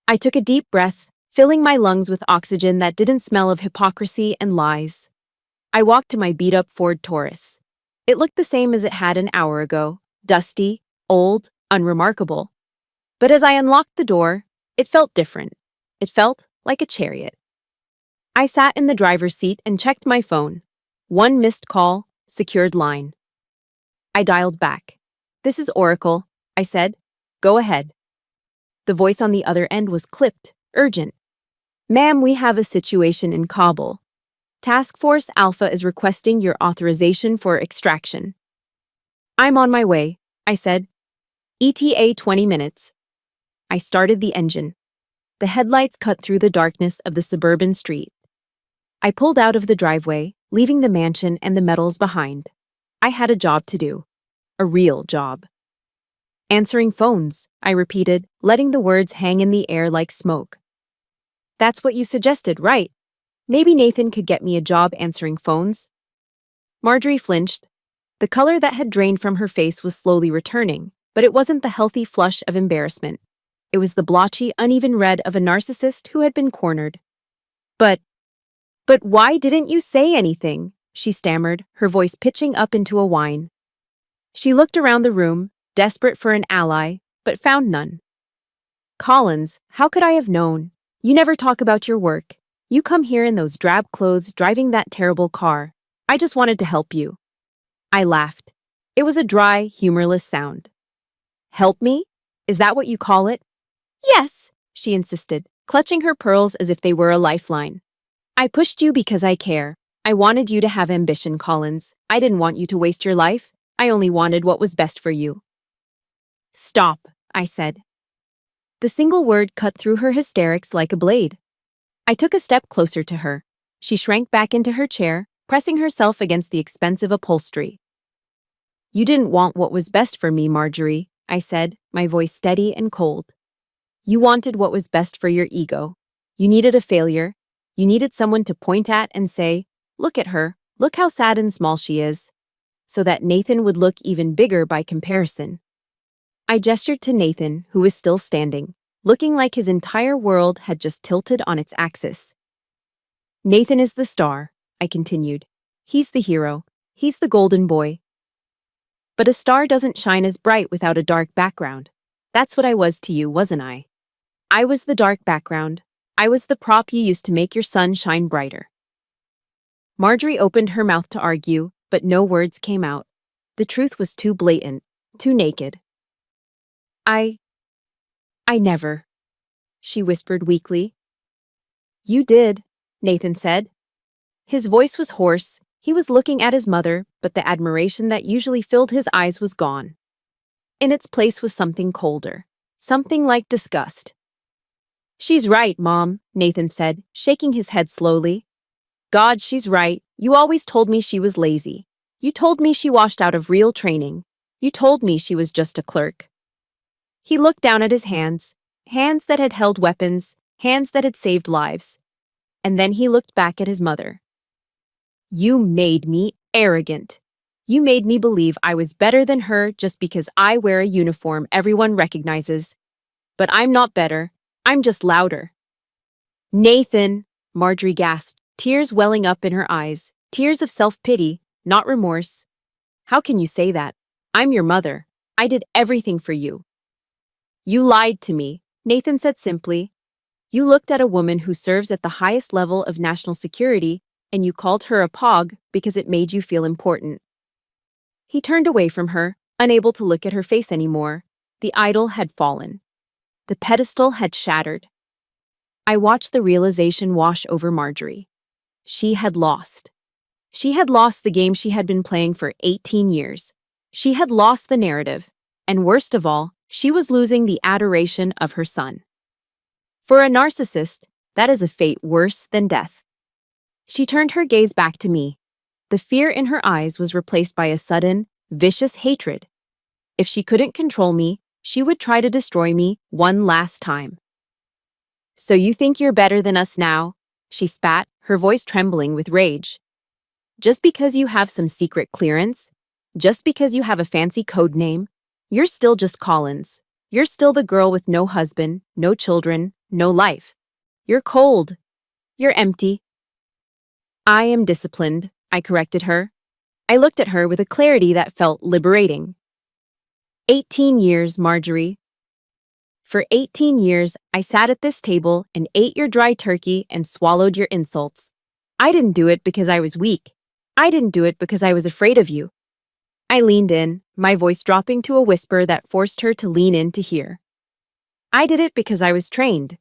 I took a deep breath, filling my lungs with oxygen that didn't smell of hypocrisy and lies. I walked to my beat-up Ford Taurus. It looked the same as it had an hour ago, dusty, old, unremarkable. But as I unlocked the door, it felt different. It felt like a chariot. I sat in the driver's seat and checked my phone. One missed call, secured line. I dialed back. This is Oracle, I said. Go ahead. The voice on the other end was clipped, urgent. Ma'am, we have a situation in Kabul. Task Force Alpha is requesting your authorization for extraction. I'm on my way, I said. ETA 20 minutes. I started the engine. The headlights cut through the darkness of the suburban street. I pulled out of the driveway, leaving the mansion and the metals behind. I had a job to do. A real job. Answering phones, I repeated, letting the words hang in the air like smoke. That's what you suggested, right? Maybe Nathan could get me a job answering phones. Marjorie flinched. The color that had drained from her face was slowly returning, but it wasn't the healthy flush of embarrassment. It was the blotchy, uneven red of a narcissist who had been cornered. But why didn't you say anything? She stammered, her voice pitching up into a whine. She looked around the room, desperate for an ally, but found none. Collins, how could I have known? You never talk about your work. You come here in those drab clothes, driving that terrible car. I just wanted to help you. I laughed. It was a dry, humorless sound. Help me? Is that what you call it? Yes, she insisted, clutching her pearls as if they were a lifeline. I pushed you because I care. I wanted you to have ambition, Collins. I didn't want you to waste your life. I only wanted what was best for you. Stop, I said. The single word cut through her hysterics like a blade. I took a step closer to her. She shrank back into her chair, pressing herself against the expensive upholstery. You didn't want what was best for me, Marjorie, I said, my voice steady and cold. You wanted what was best for your ego. You needed a failure. You needed someone to point at and say, look at her, look how sad and small she is, so that Nathan would look even bigger by comparison. I gestured to Nathan, who was still standing, looking like his entire world had just tilted on its axis. Nathan is the star, I continued. He's the hero. He's the golden boy. But a star doesn't shine as bright without a dark background. That's what I was to you, wasn't I? I was the dark background. I was the prop you used to make your sun shine brighter. Marjorie opened her mouth to argue, but no words came out. The truth was too blatant, too naked. I never, she whispered weakly. You did, Nathan said. His voice was hoarse. He was looking at his mother, but the admiration that usually filled his eyes was gone. In its place was something colder, something like disgust. She's right, Mom, Nathan said, shaking his head slowly. God, she's right. You always told me she was lazy. You told me she washed out of real training. You told me she was just a clerk. He looked down at his hands, hands that had held weapons, hands that had saved lives. And then he looked back at his mother. You made me arrogant. You made me believe I was better than her just because I wear a uniform everyone recognizes. But I'm not better. I'm just louder. Nathan, Marjorie gasped, tears welling up in her eyes, tears of self-pity, not remorse. How can you say that? I'm your mother. I did everything for you. You lied to me, Nathan said simply. You looked at a woman who serves at the highest level of national security, and you called her a pog because it made you feel important. He turned away from her, unable to look at her face anymore. The idol had fallen. The pedestal had shattered. I watched the realization wash over Marjorie. She had lost. She had lost the game she had been playing for 18 years. She had lost the narrative, and worst of all, she was losing the adoration of her son. For a narcissist, that is a fate worse than death. She turned her gaze back to me. The fear in her eyes was replaced by a sudden, vicious hatred. If she couldn't control me, she would try to destroy me one last time. So you think you're better than us now? She spat, her voice trembling with rage. Just because you have some secret clearance? Just because you have a fancy code name? You're still just Collins. You're still the girl with no husband, no children, no life. You're cold. You're empty. I am disciplined, I corrected her. I looked at her with a clarity that felt liberating. 18 years, Marjorie. For 18 years, I sat at this table and ate your dry turkey and swallowed your insults. I didn't do it because I was weak. I didn't do it because I was afraid of you. I leaned in, my voice dropping to a whisper that forced her to lean in to hear. I did it because I was trained.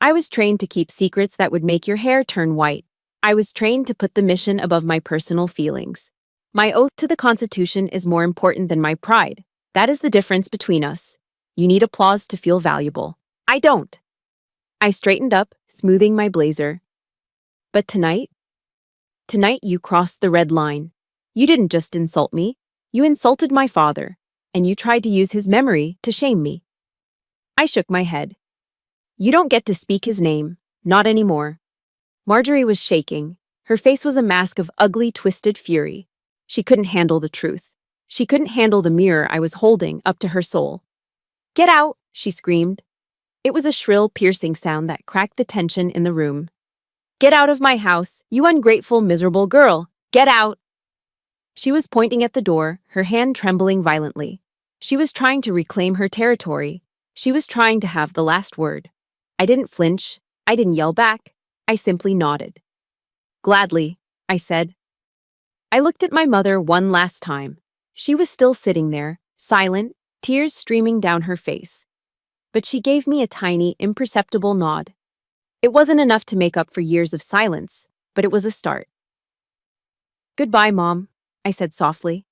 I was trained to keep secrets that would make your hair turn white. I was trained to put the mission above my personal feelings. My oath to the Constitution is more important than my pride. That is the difference between us. You need applause to feel valuable. I don't. I straightened up, smoothing my blazer. But tonight you crossed the red line. You didn't just insult me. You insulted my father, and you tried to use his memory to shame me. I shook my head. You don't get to speak his name, not anymore. Marjorie was shaking. Her face was a mask of ugly, twisted fury. She couldn't handle the truth. She couldn't handle the mirror I was holding up to her soul. Get out, she screamed. It was a shrill, piercing sound that cracked the tension in the room. Get out of my house, you ungrateful, miserable girl. Get out. She was pointing at the door, her hand trembling violently. She was trying to reclaim her territory. She was trying to have the last word. I didn't flinch. I didn't yell back. I simply nodded. Gladly, I said. I looked at my mother one last time. She was still sitting there, silent, tears streaming down her face. But she gave me a tiny, imperceptible nod. It wasn't enough to make up for years of silence, but it was a start. Goodbye, Mom, I said softly.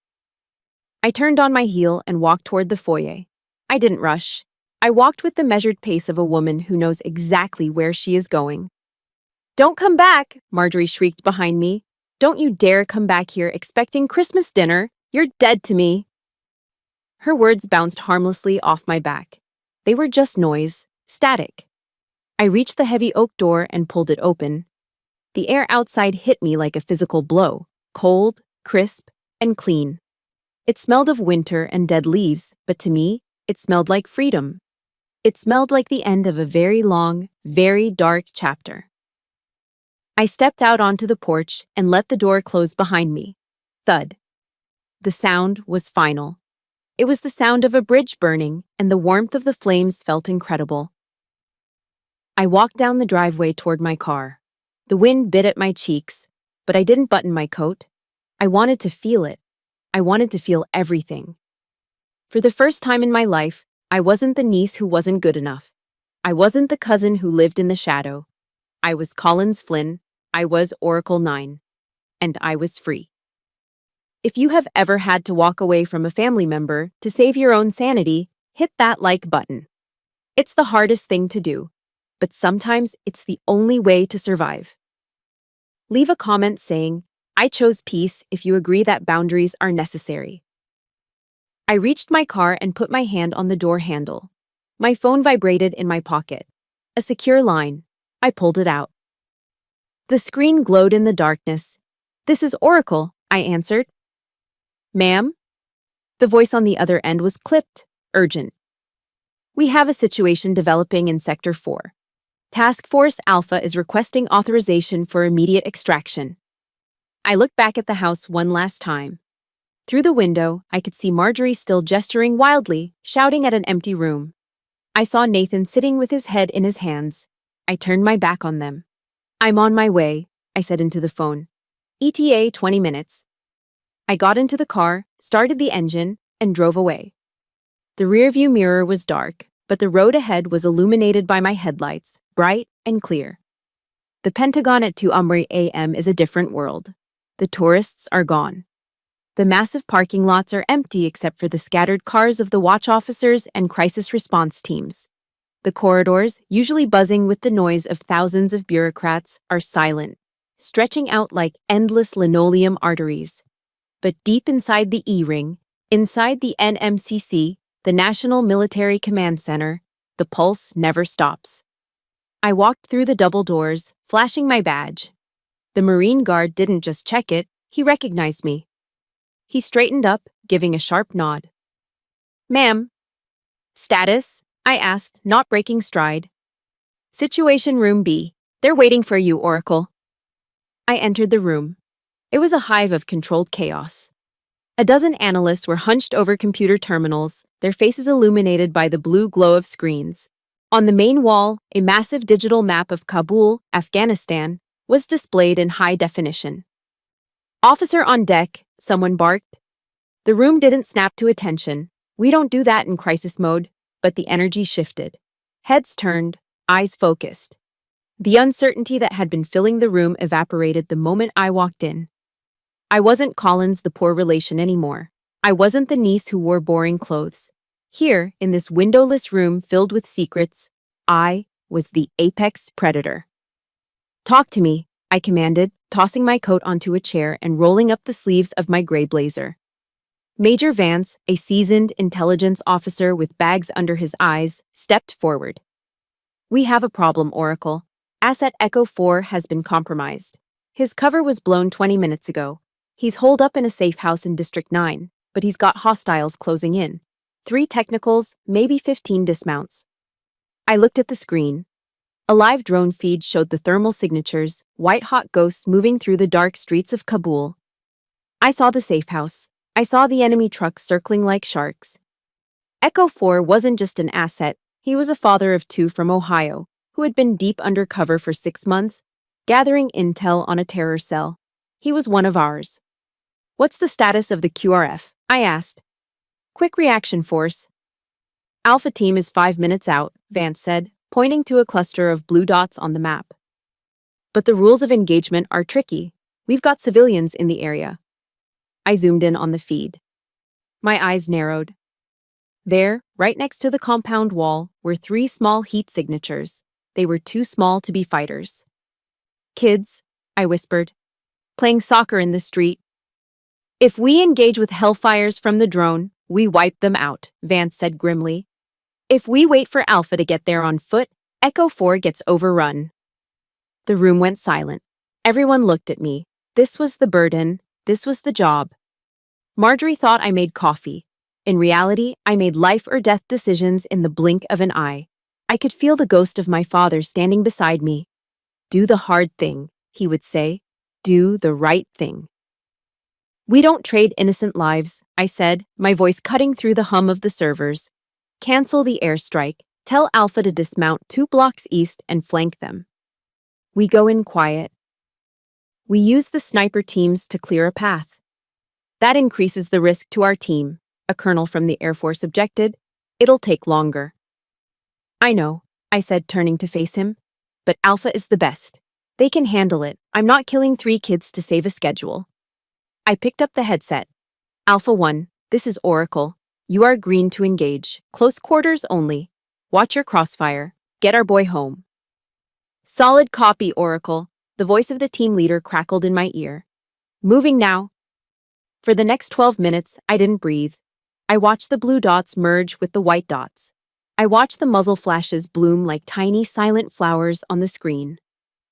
I turned on my heel and walked toward the foyer. I didn't rush. I walked with the measured pace of a woman who knows exactly where she is going. Don't come back, Marjorie shrieked behind me. Don't you dare come back here expecting Christmas dinner. You're dead to me. Her words bounced harmlessly off my back. They were just noise, static. I reached the heavy oak door and pulled it open. The air outside hit me like a physical blow, cold, crisp, and clean. It smelled of winter and dead leaves, but to me, it smelled like freedom. It smelled like the end of a very long, very dark chapter. I stepped out onto the porch and let the door close behind me. Thud. The sound was final. It was the sound of a bridge burning, and the warmth of the flames felt incredible. I walked down the driveway toward my car. The wind bit at my cheeks, but I didn't button my coat. I wanted to feel it. I wanted to feel everything. For the first time in my life, I wasn't the niece who wasn't good enough. I wasn't the cousin who lived in the shadow. I was Collins Flynn. I was Oracle 9. And I was free. If you have ever had to walk away from a family member to save your own sanity, hit that like button. It's the hardest thing to do, but sometimes it's the only way to survive. Leave a comment saying, "I chose peace," if you agree that boundaries are necessary. I reached my car and put my hand on the door handle. My phone vibrated in my pocket. A secure line. I pulled it out. The screen glowed in the darkness. "This is Oracle," I answered. "Ma'am?" The voice on the other end was clipped, urgent. "We have a situation developing in Sector 4. Task Force Alpha is requesting authorization for immediate extraction." I looked back at the house one last time. Through the window, I could see Marjorie still gesturing wildly, shouting at an empty room. I saw Nathan sitting with his head in his hands. I turned my back on them. "I'm on my way," I said into the phone. "ETA 20 minutes. I got into the car, started the engine, and drove away. The rearview mirror was dark, but the road ahead was illuminated by my headlights, bright and clear. The Pentagon at 2 a.m. is a different world. The tourists are gone. The massive parking lots are empty except for the scattered cars of the watch officers and crisis response teams. The corridors, usually buzzing with the noise of thousands of bureaucrats, are silent, stretching out like endless linoleum arteries. But deep inside the E-ring, inside the NMCC, the National Military Command Center, the pulse never stops. I walked through the double doors, flashing my badge. The Marine Guard didn't just check it, he recognized me. He straightened up, giving a sharp nod. "Ma'am." "Status?" I asked, not breaking stride. "Situation Room B. They're waiting for you, Oracle." I entered the room. It was a hive of controlled chaos. A dozen analysts were hunched over computer terminals, their faces illuminated by the blue glow of screens. On the main wall, a massive digital map of Kabul, Afghanistan, was displayed in high definition. "Officer on deck," someone barked. The room didn't snap to attention. We don't do that in crisis mode, but the energy shifted. Heads turned, eyes focused. The uncertainty that had been filling the room evaporated the moment I walked in. I wasn't Collins the poor relation anymore. I wasn't the niece who wore boring clothes. Here, in this windowless room filled with secrets, I was the apex predator. "Talk to me," I commanded, tossing my coat onto a chair and rolling up the sleeves of my gray blazer. Major Vance, a seasoned intelligence officer with bags under his eyes, stepped forward. "We have a problem, Oracle. Asset Echo 4 has been compromised. His cover was blown 20 minutes ago. He's holed up in a safe house in District 9, but he's got hostiles closing in. 3 technicals, maybe 15 dismounts." I looked at the screen. A live drone feed showed the thermal signatures, white-hot ghosts moving through the dark streets of Kabul. I saw the safe house. I saw the enemy trucks circling like sharks. Echo 4 wasn't just an asset, he was a father of 2 from Ohio, who had been deep undercover for 6 months, gathering intel on a terror cell. He was one of ours. "What's the status of the QRF?" I asked. "Quick reaction force." "Alpha team is 5 minutes out," Vance said, pointing to a cluster of blue dots on the map. "But the rules of engagement are tricky. We've got civilians in the area." I zoomed in on the feed. My eyes narrowed. There, right next to the compound wall, were 3 small heat signatures. They were too small to be fighters. "Kids," I whispered, "playing soccer in the street. If we engage with hellfires from the drone, we wipe them out," Vance said grimly. "If we wait for Alpha to get there on foot, Echo 4 gets overrun." The room went silent. Everyone looked at me. This was the burden. This was the job. Marjorie thought I made coffee. In reality, I made life-or-death decisions in the blink of an eye. I could feel the ghost of my father standing beside me. "Do the hard thing," he would say. "Do the right thing." "We don't trade innocent lives," I said, my voice cutting through the hum of the servers. "Cancel the airstrike. Tell Alpha to dismount 2 blocks east and flank them. We go in quiet. We use the sniper teams to clear a path. That increases the risk to our team, a colonel from the Air Force objected. It'll take longer. I know, I said, turning to face him. But Alpha is the best. They can handle it. I'm not killing 3 kids to save a schedule. I picked up the headset. Alpha 1, this is Oracle. You are green to engage. Close quarters only. Watch your crossfire. Get our boy home. Solid copy, Oracle. The voice of the team leader crackled in my ear. Moving now. For the next 12 minutes, I didn't breathe. I watched the blue dots merge with the white dots. I watched the muzzle flashes bloom like tiny silent flowers on the screen.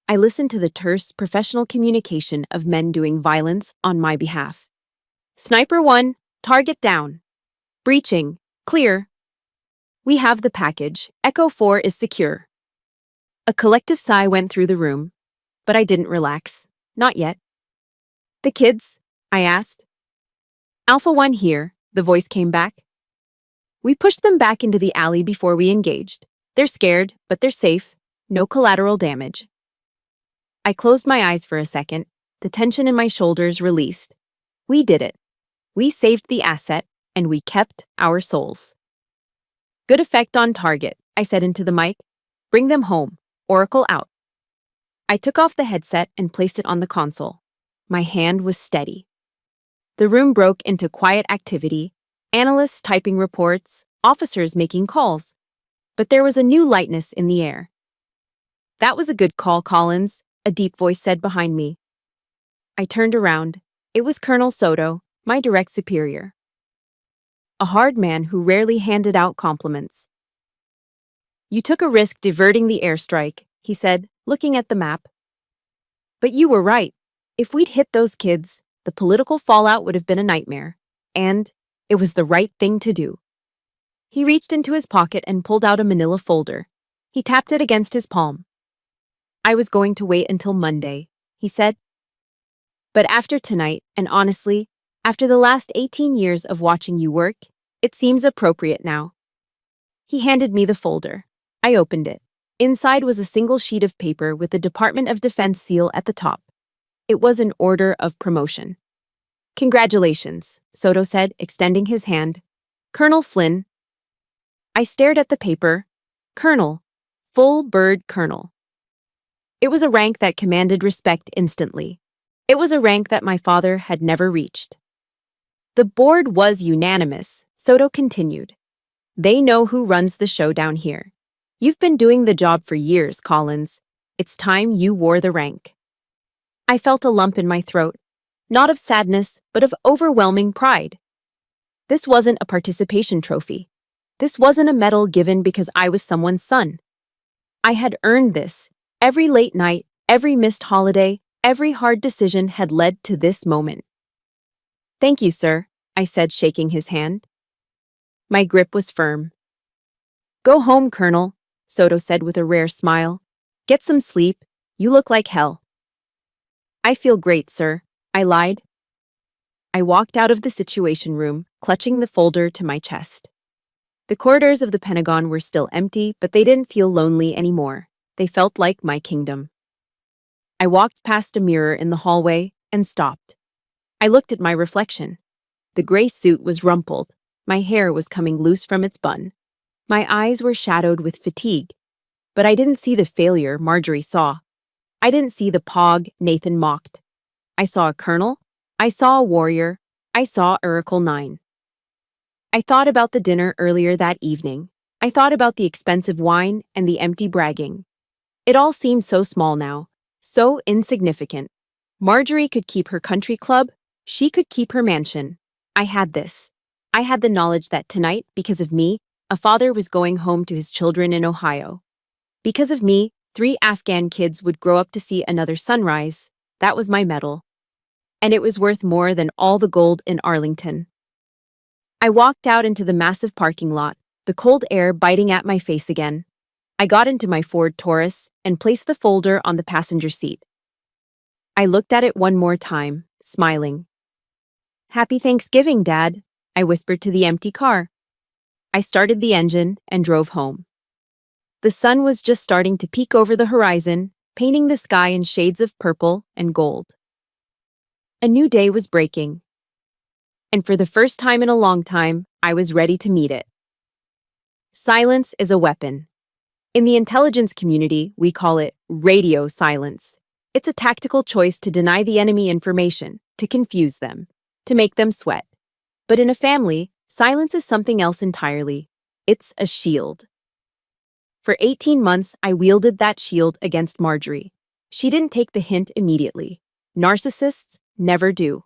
I listened to the terse, professional communication of men doing violence on my behalf. Sniper 1, target down. Breaching, clear. We have the package. Echo 4 is secure. A collective sigh went through the room, but I didn't relax. Not yet. The kids? I asked. Alpha 1 here, the voice came back. We pushed them back into the alley before we engaged. They're scared, but they're safe. No collateral damage. I closed my eyes for a second. The tension in my shoulders released. We did it. We saved the asset, and we kept our souls. Good effect on target, I said into the mic. Bring them home. Oracle out. I took off the headset and placed it on the console. My hand was steady. The room broke into quiet activity, analysts typing reports, officers making calls. But there was a new lightness in the air. That was a good call, Collins, a deep voice said behind me. I turned around. It was Colonel Soto, my direct superior. A hard man who rarely handed out compliments. You took a risk diverting the airstrike, he said, looking at the map. But you were right. If we'd hit those kids, the political fallout would have been a nightmare. And it was the right thing to do. He reached into his pocket and pulled out a manila folder. He tapped it against his palm. I was going to wait until Monday, he said. But after tonight, and honestly, after the last 18 years of watching you work, it seems appropriate now. He handed me the folder. I opened it. Inside was a single sheet of paper with the Department of Defense seal at the top. It was an order of promotion. Congratulations, Soto said, extending his hand. Colonel Flynn. I stared at the paper. Colonel. Full bird colonel. It was a rank that commanded respect instantly. It was a rank that my father had never reached. The board was unanimous, Soto continued. They know who runs the show down here. You've been doing the job for years, Collins. It's time you wore the rank. I felt a lump in my throat, not of sadness, but of overwhelming pride. This wasn't a participation trophy. This wasn't a medal given because I was someone's son. I had earned this. Every late night, every missed holiday, every hard decision had led to this moment. Thank you, sir, I said, shaking his hand. My grip was firm. Go home, Colonel, Soto said with a rare smile. Get some sleep. You look like hell. I feel great, sir, I lied. I walked out of the Situation Room, clutching the folder to my chest. The corridors of the Pentagon were still empty, but they didn't feel lonely anymore. They felt like my kingdom. I walked past a mirror in the hallway and stopped. I looked at my reflection. The gray suit was rumpled. My hair was coming loose from its bun. My eyes were shadowed with fatigue. But I didn't see the failure Marjorie saw. I didn't see the pog Nathan mocked. I saw a colonel. I saw a warrior. I saw Oracle 9. I thought about the dinner earlier that evening. I thought about the expensive wine and the empty bragging. It all seemed so small now, so insignificant. Marjorie could keep her country club. She could keep her mansion. I had this. I had the knowledge that tonight, because of me, a father was going home to his children in Ohio. Because of me, 3 Afghan kids would grow up to see another sunrise. That was my medal. And it was worth more than all the gold in Arlington. I walked out into the massive parking lot, the cold air biting at my face again. I got into my Ford Taurus and placed the folder on the passenger seat. I looked at it one more time, smiling. Happy Thanksgiving, Dad, I whispered to the empty car. I started the engine and drove home. The sun was just starting to peek over the horizon, painting the sky in shades of purple and gold. A new day was breaking. And for the first time in a long time, I was ready to meet it. Silence is a weapon. In the intelligence community, we call it radio silence. It's a tactical choice to deny the enemy information, to confuse them, to make them sweat. But in a family, silence is something else entirely. It's a shield. For 18 months, I wielded that shield against Marjorie. She didn't take the hint immediately. Narcissists never do.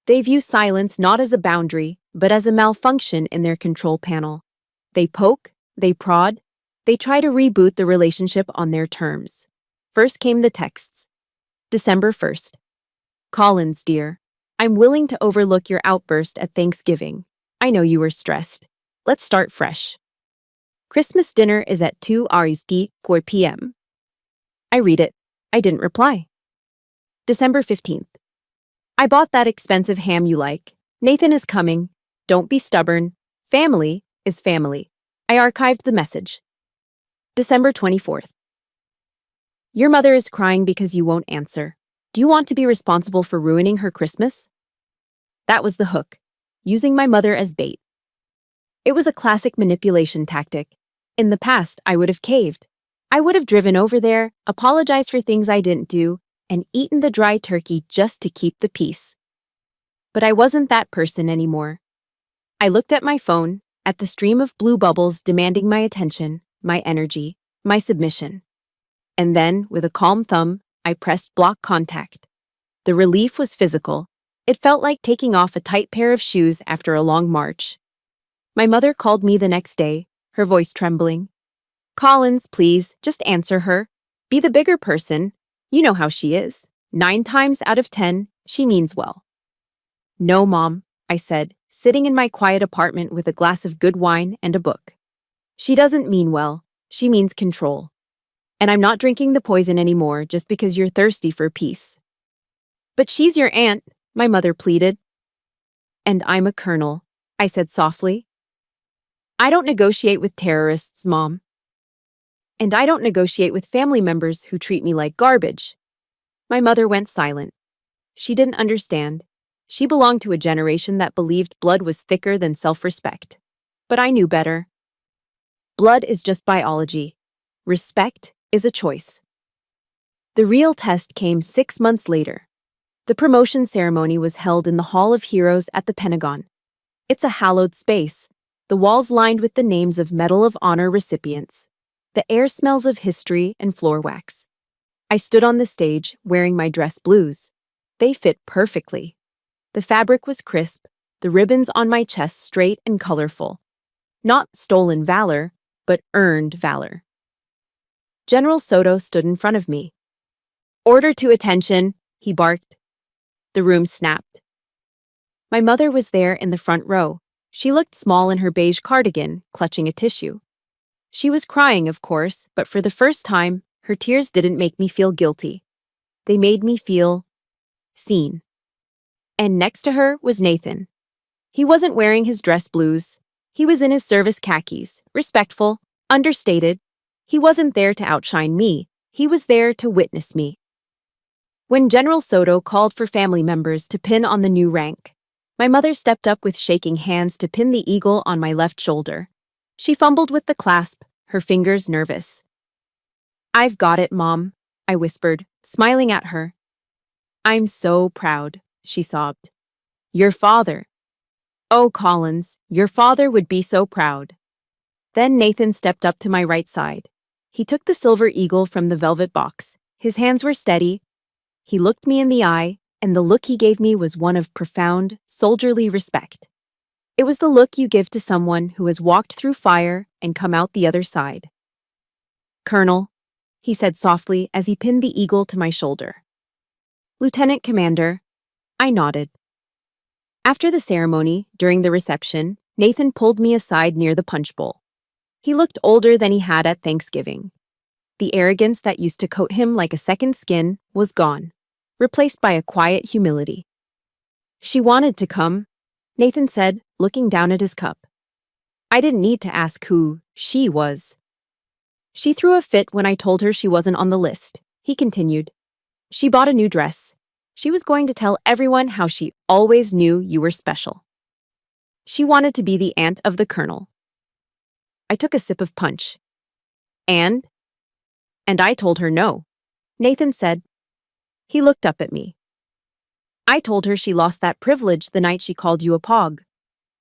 They view silence not as a boundary, but as a malfunction in their control panel. They poke, they prod, they try to reboot the relationship on their terms. First came the texts. December 1st. Collins, dear. I'm willing to overlook your outburst at Thanksgiving. I know you were stressed. Let's start fresh. Christmas dinner is at 4 p.m. I read it. I didn't reply. December 15th. I bought that expensive ham you like. Nathan is coming. Don't be stubborn. Family is family. I archived the message. December 24th. Your mother is crying because you won't answer. Do you want to be responsible for ruining her Christmas? That was the hook, using my mother as bait. It was a classic manipulation tactic. In the past, I would have caved. I would have driven over there, apologized for things I didn't do, and eaten the dry turkey just to keep the peace. But I wasn't that person anymore. I looked at my phone, at the stream of blue bubbles demanding my attention, my energy, my submission. And then, with a calm thumb, I pressed block contact. The relief was physical. It felt like taking off a tight pair of shoes after a long march. My mother called me the next day, her voice trembling. Collins, please, just answer her. Be the bigger person. You know how she is. 9 times out of 10, she means well. No, Mom, I said, sitting in my quiet apartment with a glass of good wine and a book. She doesn't mean well. She means control. And I'm not drinking the poison anymore just because you're thirsty for peace. But she's your aunt, my mother pleaded. And I'm a colonel, I said softly. I don't negotiate with terrorists, Mom. And I don't negotiate with family members who treat me like garbage. My mother went silent. She didn't understand. She belonged to a generation that believed blood was thicker than self-respect. But I knew better. Blood is just biology. Respect is a choice. The real test came 6 months later. The promotion ceremony was held in the Hall of Heroes at the Pentagon. It's a hallowed space, the walls lined with the names of Medal of Honor recipients. The air smells of history and floor wax. I stood on the stage, wearing my dress blues. They fit perfectly. The fabric was crisp, the ribbons on my chest straight and colorful. Not stolen valor, but earned valor. General Soto stood in front of me. Order to attention, he barked. The room snapped. My mother was there in the front row. She looked small in her beige cardigan, clutching a tissue. She was crying, of course, but for the first time, her tears didn't make me feel guilty. They made me feel seen. And next to her was Nathan. He wasn't wearing his dress blues. He was in his service khakis, respectful, understated. He wasn't there to outshine me. He was there to witness me. When General Soto called for family members to pin on the new rank, my mother stepped up with shaking hands to pin the eagle on my left shoulder. She fumbled with the clasp, her fingers nervous. I've got it, Mom, I whispered, smiling at her. I'm so proud, she sobbed. Your father. Oh, Collins, your father would be so proud. Then Nathan stepped up to my right side. He took the silver eagle from the velvet box. His hands were steady. He looked me in the eye, and the look he gave me was one of profound, soldierly respect. It was the look you give to someone who has walked through fire and come out the other side. Colonel, he said softly as he pinned the eagle to my shoulder. Lieutenant Commander, I nodded. After the ceremony, during the reception, Nathan pulled me aside near the punch bowl. He looked older than he had at Thanksgiving. The arrogance that used to coat him like a second skin was gone, replaced by a quiet humility. She wanted to come, Nathan said, looking down at his cup. I didn't need to ask who she was. She threw a fit when I told her she wasn't on the list. He continued. She bought a new dress. She was going to tell everyone how she always knew you were special. She wanted to be the aunt of the colonel. I took a sip of punch. And I told her no. Nathan said. He looked up at me. I told her she lost that privilege the night she called you a pog.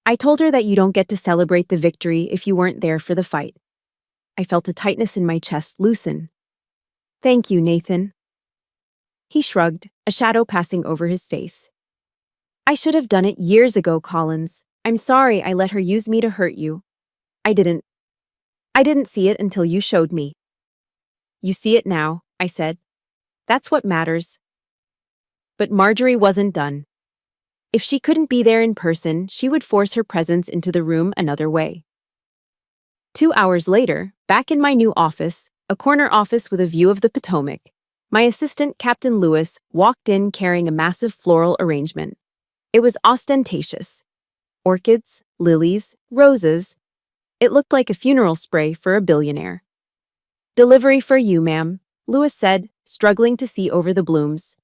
I told her that you don't get to celebrate the victory if you weren't there for the fight. I felt a tightness in my chest loosen. Thank you, Nathan. He shrugged, a shadow passing over his face. I should have done it years ago, Collins. I'm sorry I let her use me to hurt you. I didn't see it until you showed me. You see it now, I said. That's what matters. But Marjorie wasn't done. If she couldn't be there in person, she would force her presence into the room another way. 2 hours later, back in my new office, a corner office with a view of the Potomac, my assistant, Captain Lewis, walked in carrying a massive floral arrangement. It was ostentatious. Orchids, lilies, roses. It looked like a funeral spray for a billionaire. Delivery for you, ma'am, Lewis said, struggling to see over the blooms.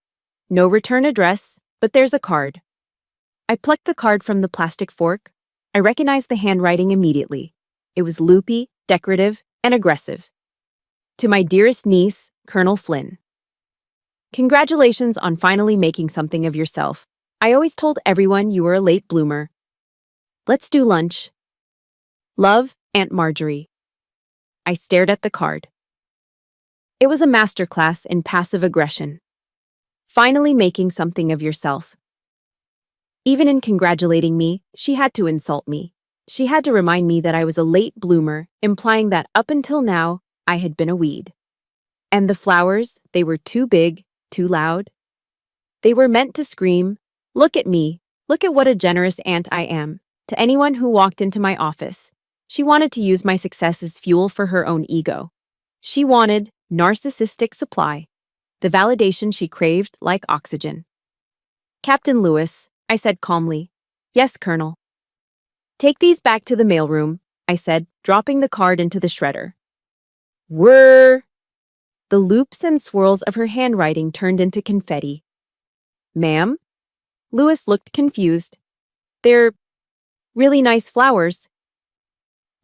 No return address, but there's a card. I plucked the card from the plastic fork. I recognized the handwriting immediately. It was loopy, decorative, and aggressive. To my dearest niece, Colonel Flynn. Congratulations on finally making something of yourself. I always told everyone you were a late bloomer. Let's do lunch. Love, Aunt Marjorie. I stared at the card. It was a masterclass in passive aggression. Finally making something of yourself. Even in congratulating me, she had to insult me. She had to remind me that I was a late bloomer, implying that up until now, I had been a weed. And the flowers, they were too big, too loud. They were meant to scream, look at me, look at what a generous aunt I am, to anyone who walked into my office. She wanted to use my success as fuel for her own ego. She wanted narcissistic supply, the validation she craved like oxygen. Captain Lewis, I said calmly. Yes, Colonel. Take these back to the mailroom, I said, dropping the card into the shredder. Whirr! The loops and swirls of her handwriting turned into confetti. Ma'am? Lewis looked confused. They're really nice flowers.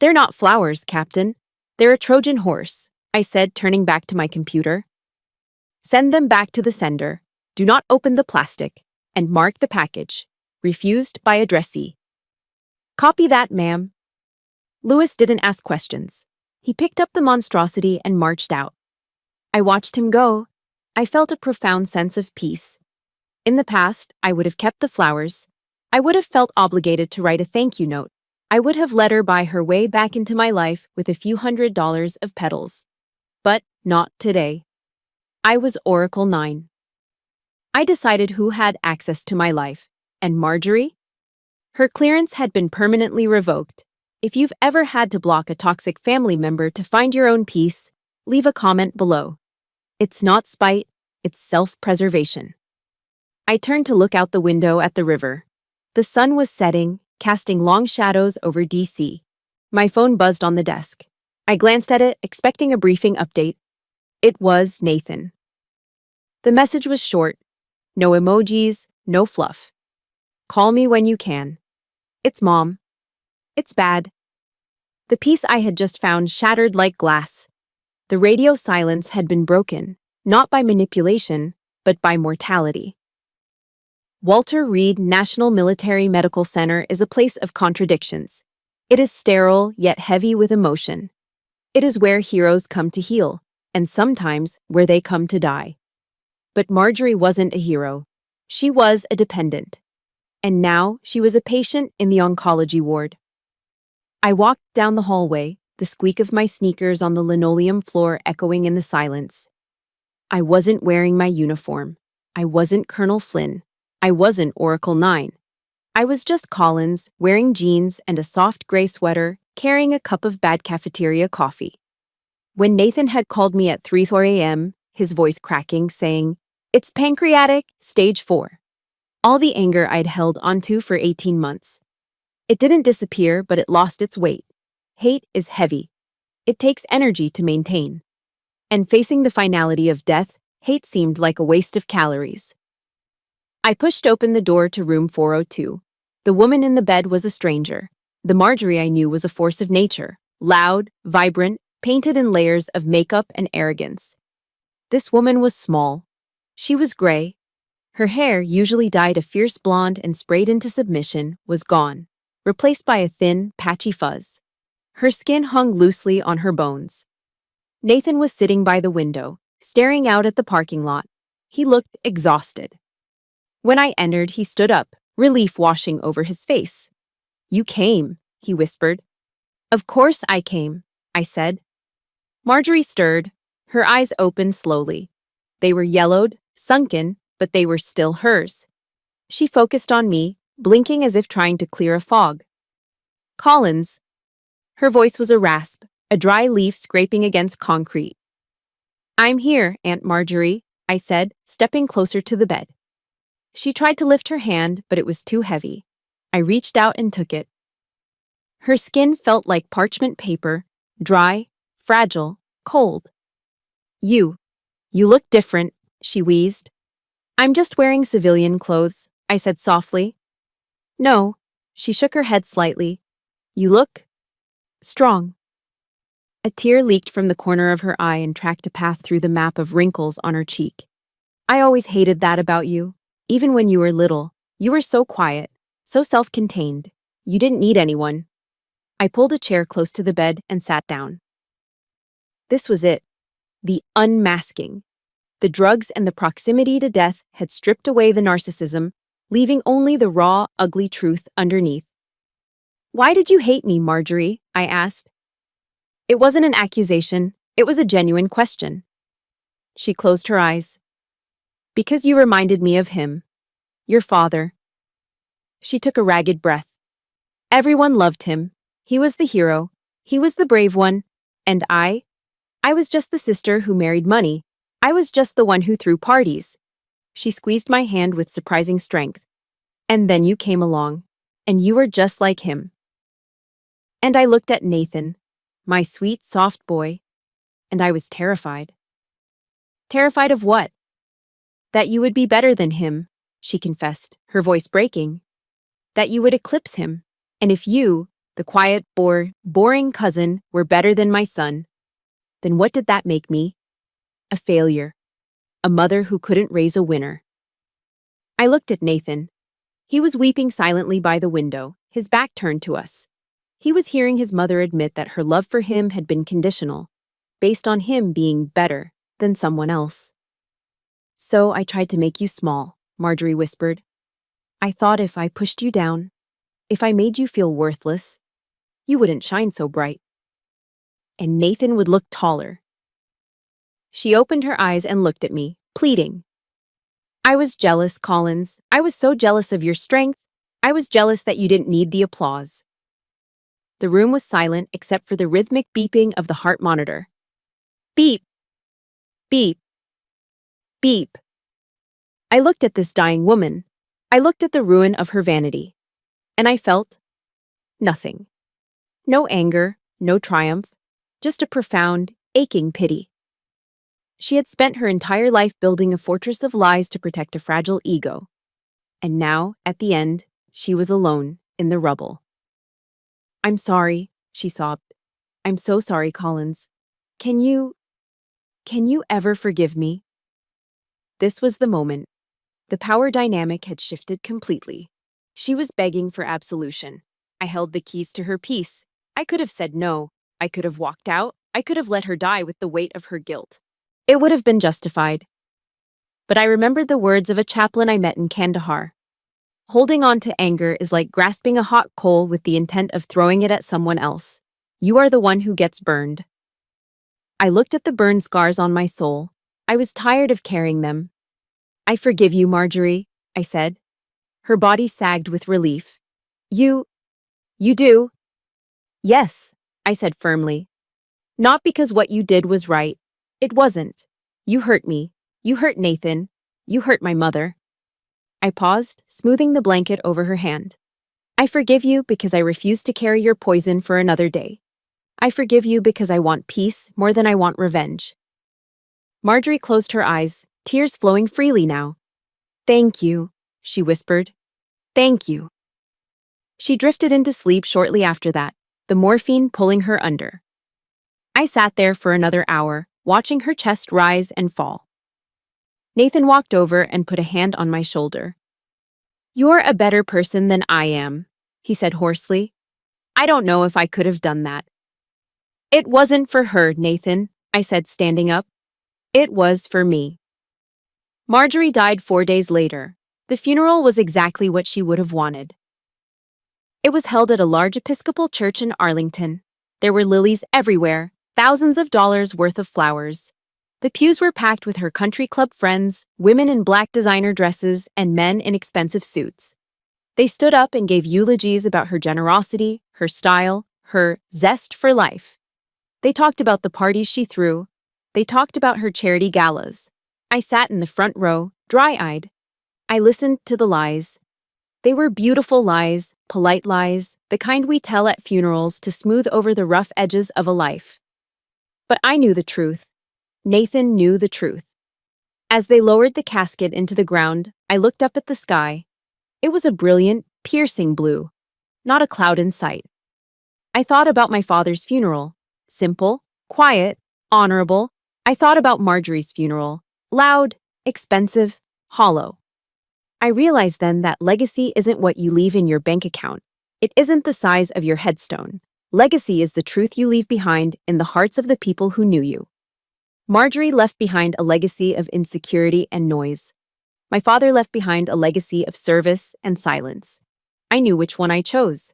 They're not flowers, Captain. They're a Trojan horse, I said, turning back to my computer. Send them back to the sender. Do not open the plastic. And mark the package. Refused by addressee. Copy that, ma'am. Lewis didn't ask questions. He picked up the monstrosity and marched out. I watched him go. I felt a profound sense of peace. In the past, I would have kept the flowers. I would have felt obligated to write a thank you note. I would have let her buy her way back into my life with a few $100s of petals. But not today. I was Oracle 9. I decided who had access to my life. And Marjorie? Her clearance had been permanently revoked. If you've ever had to block a toxic family member to find your own peace, leave a comment below. It's not spite, it's self-preservation. I turned to look out the window at the river. The sun was setting, casting long shadows over DC. My phone buzzed on the desk. I glanced at it, expecting a briefing update. It was Nathan. The message was short. No emojis, no fluff. Call me when you can. It's Mom. It's bad. The peace I had just found shattered like glass. The radio silence had been broken, not by manipulation, but by mortality. Walter Reed National Military Medical Center is a place of contradictions. It is sterile, yet heavy with emotion. It is where heroes come to heal, and sometimes where they come to die. But Marjorie wasn't a hero. She was a dependent. And now she was a patient in the oncology ward. I walked down the hallway, the squeak of my sneakers on the linoleum floor echoing in the silence. I wasn't wearing my uniform. I wasn't Colonel Flynn. I wasn't Oracle 9. I was just Collins, wearing jeans and a soft gray sweater, carrying a cup of bad cafeteria coffee. When Nathan had called me at 3:04 a.m., his voice cracking, saying, "It's pancreatic, stage 4. All the anger I'd held onto for 18 months. It didn't disappear, but it lost its weight. Hate is heavy. It takes energy to maintain. And facing the finality of death, hate seemed like a waste of calories. I pushed open the door to room 402. The woman in the bed was a stranger. The Marjorie I knew was a force of nature, loud, vibrant, painted in layers of makeup and arrogance. This woman was small. She was gray. Her hair, usually dyed a fierce blonde and sprayed into submission, was gone, replaced by a thin, patchy fuzz. Her skin hung loosely on her bones. Nathan was sitting by the window, staring out at the parking lot. He looked exhausted. When I entered, he stood up, relief washing over his face. "You came," he whispered. "Of course I came," I said. Marjorie stirred, her eyes opened slowly. They were yellowed, sunken, but they were still hers. She focused on me, blinking as if trying to clear a fog. "Collins." Her voice was a rasp, a dry leaf scraping against concrete. "I'm here, Aunt Marjorie," I said, stepping closer to the bed. She tried to lift her hand, but it was too heavy. I reached out and took it. Her skin felt like parchment paper, dry, fragile, cold. You look different," she wheezed. "I'm just wearing civilian clothes," I said softly. "No," she shook her head slightly. "You look strong." A tear leaked from the corner of her eye and tracked a path through the map of wrinkles on her cheek. "I always hated that about you. Even when you were little, you were so quiet, so self-contained. You didn't need anyone." I pulled a chair close to the bed and sat down. This was it. The unmasking. The drugs and the proximity to death had stripped away the narcissism, leaving only the raw, ugly truth underneath. "Why did you hate me, Marjorie?" I asked. It wasn't an accusation, it was a genuine question. She closed her eyes. "Because you reminded me of him. Your father." She took a ragged breath. "Everyone loved him. He was the hero. He was the brave one. And I was just the sister who married money. I was just the one who threw parties." She squeezed my hand with surprising strength. "And then you came along. And you were just like him." And I looked at Nathan, my sweet, soft boy, and I was terrified. Terrified of what? That you would be better than him, she confessed, her voice breaking. That you would eclipse him. And if you, the quiet, boring cousin, were better than my son, then what did that make me? A failure. A mother who couldn't raise a winner. I looked at Nathan. He was weeping silently by the window, his back turned to us. He was hearing his mother admit that her love for him had been conditional, based on him being better than someone else. "So I tried to make you small," Marjorie whispered. "I thought if I pushed you down, if I made you feel worthless, you wouldn't shine so bright. And Nathan would look taller." She opened her eyes and looked at me, pleading. "I was jealous, Collins. I was so jealous of your strength. I was jealous that you didn't need the applause." The room was silent except for the rhythmic beeping of the heart monitor. Beep. Beep. Beep. I looked at this dying woman. I looked at the ruin of her vanity. And I felt nothing. No anger, no triumph, just a profound, aching pity. She had spent her entire life building a fortress of lies to protect a fragile ego. And now, at the end, she was alone in the rubble. "I'm sorry," she sobbed. "I'm so sorry, Collins. Can you ever forgive me?" This was the moment. The power dynamic had shifted completely. She was begging for absolution. I held the keys to her peace. I could have said no. I could have walked out. I could have let her die with the weight of her guilt. It would have been justified. But I remembered the words of a chaplain I met in Kandahar. Holding on to anger is like grasping a hot coal with the intent of throwing it at someone else. You are the one who gets burned. I looked at the burn scars on my soul. I was tired of carrying them. "I forgive you, Marjorie," I said. Her body sagged with relief. You do?" "Yes," I said firmly. "Not because what you did was right. It wasn't. You hurt me. You hurt Nathan. You hurt my mother." I paused, smoothing the blanket over her hand. "I forgive you because I refuse to carry your poison for another day." I forgive you because I want peace more than I want revenge. Marjorie closed her eyes, tears flowing freely now. Thank you, she whispered. Thank you. She drifted into sleep shortly after that, the morphine pulling her under. I sat there for another hour, watching her chest rise and fall. Nathan walked over and put a hand on my shoulder. You're a better person than I am, he said hoarsely. I don't know if I could have done that. It wasn't for her, Nathan, I said, standing up. It was for me. Marjorie died 4 days later. The funeral was exactly what she would have wanted. It was held at a large Episcopal church in Arlington. There were lilies everywhere, thousands of dollars worth of flowers. The pews were packed with her country club friends, women in black designer dresses, and men in expensive suits. They stood up and gave eulogies about her generosity, her style, her zest for life. They talked about the parties she threw. They talked about her charity galas. I sat in the front row, dry-eyed. I listened to the lies. They were beautiful lies, polite lies, the kind we tell at funerals to smooth over the rough edges of a life. But I knew the truth. Nathan knew the truth. As they lowered the casket into the ground, I looked up at the sky. It was a brilliant, piercing blue, not a cloud in sight. I thought about my father's funeral. Simple, quiet, honorable. I thought about Marjorie's funeral. Loud, expensive, hollow. I realized then that legacy isn't what you leave in your bank account. It isn't the size of your headstone. Legacy is the truth you leave behind in the hearts of the people who knew you. Marjorie left behind a legacy of insecurity and noise. My father left behind a legacy of service and silence. I knew which one I chose.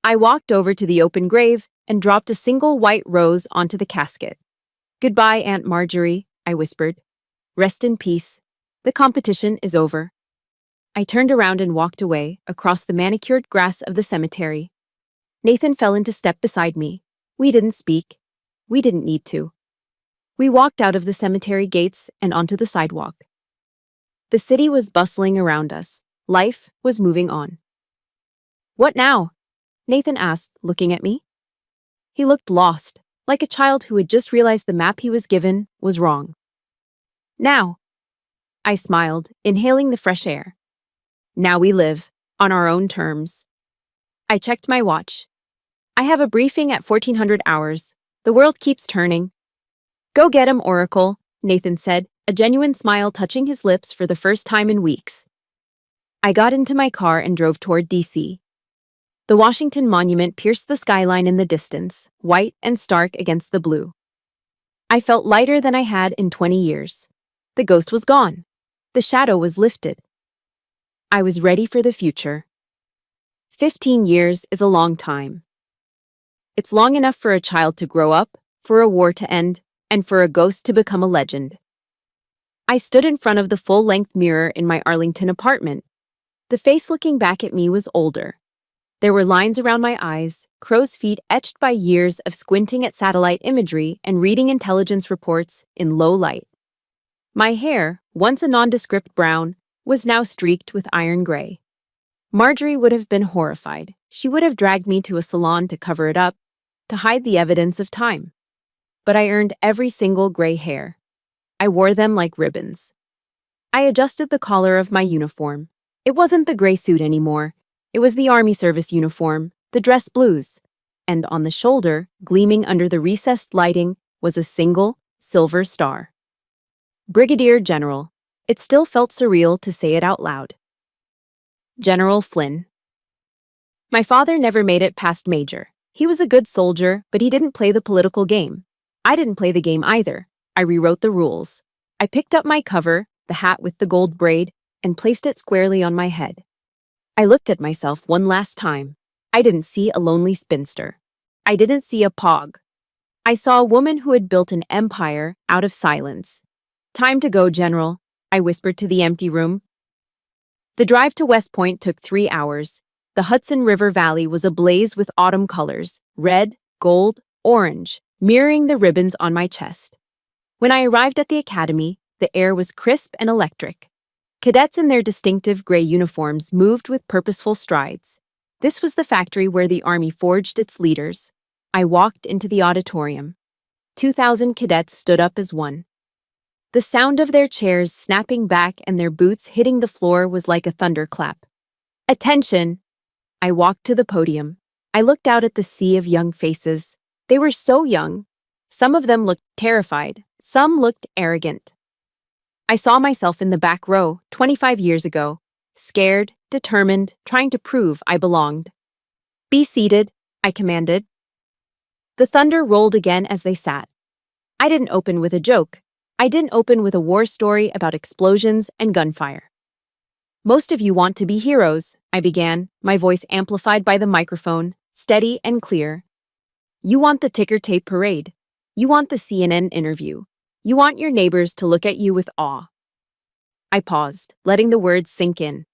I walked over to the open grave and dropped a single white rose onto the casket. Goodbye, Aunt Marjorie, I whispered. Rest in peace. The competition is over. I turned around and walked away, across the manicured grass of the cemetery. Nathan fell into step beside me. We didn't speak. We didn't need to. We walked out of the cemetery gates and onto the sidewalk. The city was bustling around us. Life was moving on. What now? Nathan asked, looking at me. He looked lost, like a child who had just realized the map he was given was wrong. Now. I smiled, inhaling the fresh air. Now we live, on our own terms. I checked my watch. I have a briefing at 1400 hours. The world keeps turning. Go get him, Oracle, Nathan said, a genuine smile touching his lips for the first time in weeks. I got into my car and drove toward D.C. The Washington Monument pierced the skyline in the distance, white and stark against the blue. I felt lighter than I had in 20 years. The ghost was gone. The shadow was lifted. I was ready for the future. 15 years is a long time. It's long enough for a child to grow up, for a war to end, and for a ghost to become a legend. I stood in front of the full-length mirror in my Arlington apartment. The face looking back at me was older. There were lines around my eyes, crow's feet etched by years of squinting at satellite imagery and reading intelligence reports in low light. My hair, once a nondescript brown, was now streaked with iron gray. Marjorie would have been horrified. She would have dragged me to a salon to cover it up, to hide the evidence of time. But I earned every single gray hair. I wore them like ribbons. I adjusted the collar of my uniform. It wasn't the gray suit anymore. It was the Army service uniform, the dress blues. And on the shoulder, gleaming under the recessed lighting, was a single, silver star. Brigadier General. It still felt surreal to say it out loud. General Flynn. My father never made it past Major. He was a good soldier, but he didn't play the political game. I didn't play the game either. I rewrote the rules. I picked up my cover, the hat with the gold braid, and placed it squarely on my head. I looked at myself one last time. I didn't see a lonely spinster. I didn't see a pog. I saw a woman who had built an empire out of silence. Time to go, General, I whispered to the empty room. The drive to West Point took 3 hours. The Hudson River Valley was ablaze with autumn colors, red, gold, orange, mirroring the ribbons on my chest. When I arrived at the academy, the air was crisp and electric. Cadets in their distinctive gray uniforms moved with purposeful strides. This was the factory where the Army forged its leaders. I walked into the auditorium. 2,000 cadets stood up as one. The sound of their chairs snapping back and their boots hitting the floor was like a thunderclap. Attention! I walked to the podium. I looked out at the sea of young faces. They were so young. Some of them looked terrified. Some looked arrogant. I saw myself in the back row 25 years ago, scared, determined, trying to prove I belonged. Be seated, I commanded. The thunder rolled again as they sat. I didn't open with a joke. I didn't open with a war story about explosions and gunfire. Most of you want to be heroes, I began, my voice amplified by the microphone, steady and clear. You want the ticker tape parade. You want the CNN interview. You want your neighbors to look at you with awe. I paused, letting the words sink in.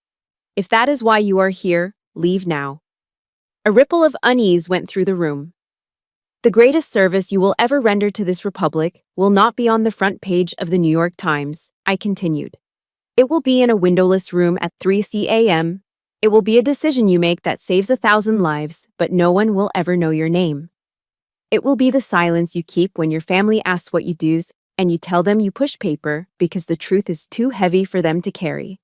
If that is why you are here, leave now. A ripple of unease went through the room. The greatest service you will ever render to this republic will not be on the front page of the New York Times, I continued. It will be in a windowless room at 3 a.m. It will be a decision you make that saves 1,000 lives, but no one will ever know your name. It will be the silence you keep when your family asks what you do and you tell them you push paper because the truth is too heavy for them to carry.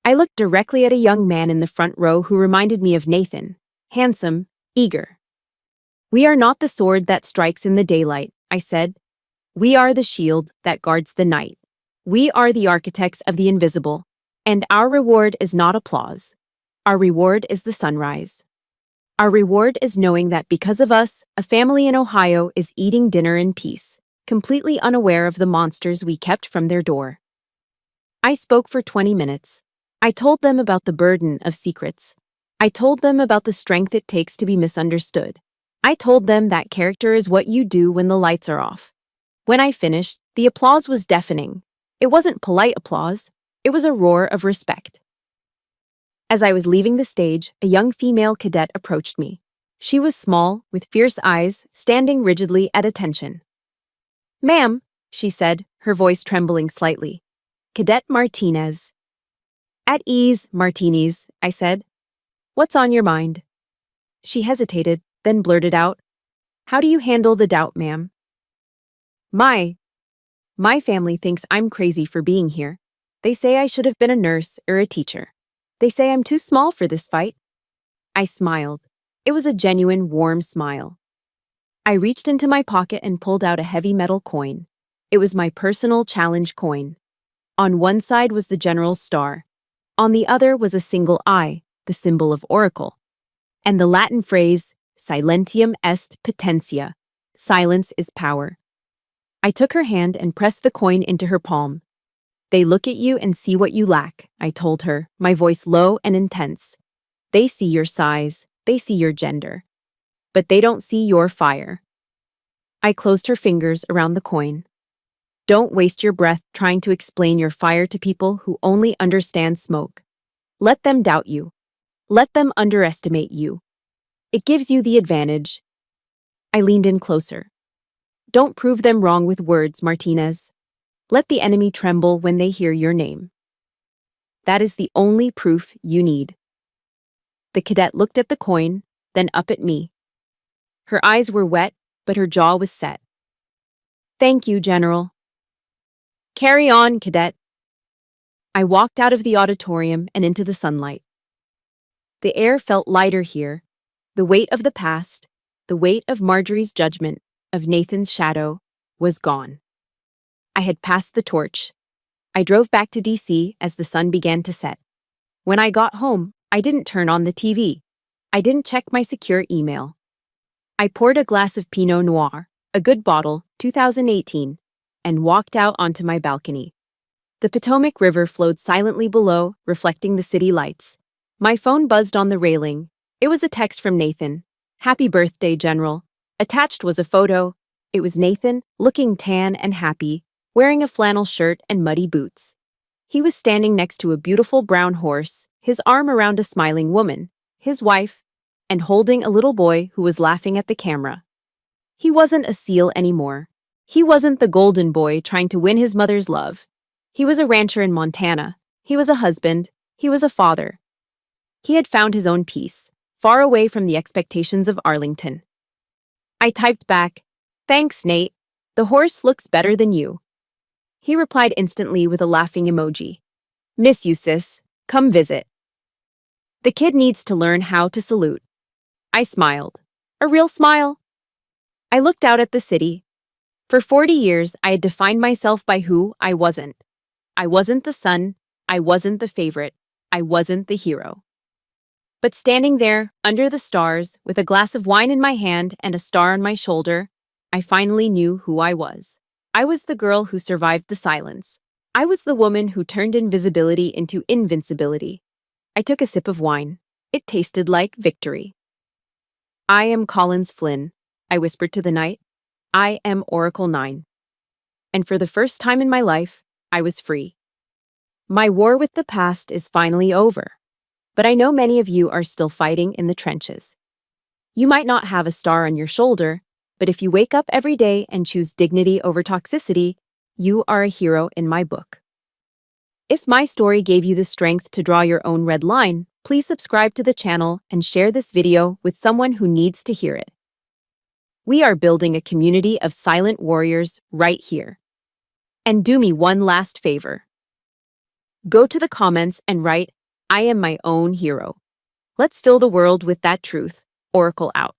I looked directly at a young man in the front row who reminded me of Nathan, handsome, eager. We are not the sword that strikes in the daylight, I said. We are the shield that guards the night. We are the architects of the invisible, and our reward is not applause. Our reward is the sunrise. Our reward is knowing that because of us, a family in Ohio is eating dinner in peace, completely unaware of the monsters we kept from their door. I spoke for 20 minutes. I told them about the burden of secrets. I told them about the strength it takes to be misunderstood. I told them that character is what you do when the lights are off. When I finished, the applause was deafening. It wasn't polite applause. It was a roar of respect. As I was leaving the stage, a young female cadet approached me. She was small, with fierce eyes, standing rigidly at attention. Ma'am, she said, her voice trembling slightly. Cadet Martinez. At ease, Martinez, I said. What's on your mind? She hesitated, then blurted out, How do you handle the doubt, ma'am? My family thinks I'm crazy for being here. They say I should have been a nurse or a teacher. They say I'm too small for this fight. I smiled. It was a genuine, warm smile. I reached into my pocket and pulled out a heavy metal coin. It was my personal challenge coin. On one side was the general's star. On the other was a single eye, the symbol of Oracle. And the Latin phrase, Silentium est potentia. Silence is power. I took her hand and pressed the coin into her palm. They look at you and see what you lack, I told her, my voice low and intense. They see your size, they see your gender. But they don't see your fire. I closed her fingers around the coin. Don't waste your breath trying to explain your fire to people who only understand smoke. Let them doubt you. Let them underestimate you. It gives you the advantage. I leaned in closer. Don't prove them wrong with words, Martinez. Let the enemy tremble when they hear your name. That is the only proof you need. The cadet looked at the coin, then up at me. Her eyes were wet, but her jaw was set. Thank you, General. Carry on, cadet. I walked out of the auditorium and into the sunlight. The air felt lighter here. The weight of the past, the weight of Marjorie's judgment, of Nathan's shadow, was gone. I had passed the torch. I drove back to D.C. as the sun began to set. When I got home, I didn't turn on the TV. I didn't check my secure email. I poured a glass of Pinot Noir, a good bottle, 2018, and walked out onto my balcony. The Potomac River flowed silently below, reflecting the city lights. My phone buzzed on the railing. It was a text from Nathan. Happy birthday, General. Attached was a photo. It was Nathan, looking tan and happy, wearing a flannel shirt and muddy boots. He was standing next to a beautiful brown horse, his arm around a smiling woman, his wife, and holding a little boy who was laughing at the camera. He wasn't a seal anymore. He wasn't the golden boy trying to win his mother's love. He was a rancher in Montana. He was a husband. He was a father. He had found his own peace, far away from the expectations of Arlington. I typed back, "Thanks, Nate. The horse looks better than you." He replied instantly with a laughing emoji. "Miss you, sis. Come visit." The kid needs to learn how to salute. I smiled. A real smile. I looked out at the city. For 40 years, I had defined myself by who I wasn't. I wasn't the son. I wasn't the favorite. I wasn't the hero. But standing there, under the stars, with a glass of wine in my hand and a star on my shoulder, I finally knew who I was. I was the girl who survived the silence. I was the woman who turned invisibility into invincibility. I took a sip of wine. It tasted like victory. "I am Collins Flynn," I whispered to the night. "I am Oracle 9. And for the first time in my life, I was free. My war with the past is finally over. But I know many of you are still fighting in the trenches. You might not have a star on your shoulder, but if you wake up every day and choose dignity over toxicity, you are a hero in my book." If my story gave you the strength to draw your own red line, please subscribe to the channel and share this video with someone who needs to hear it. We are building a community of silent warriors right here. And do me one last favor. Go to the comments and write, "I am my own hero." Let's fill the world with that truth. Oracle out.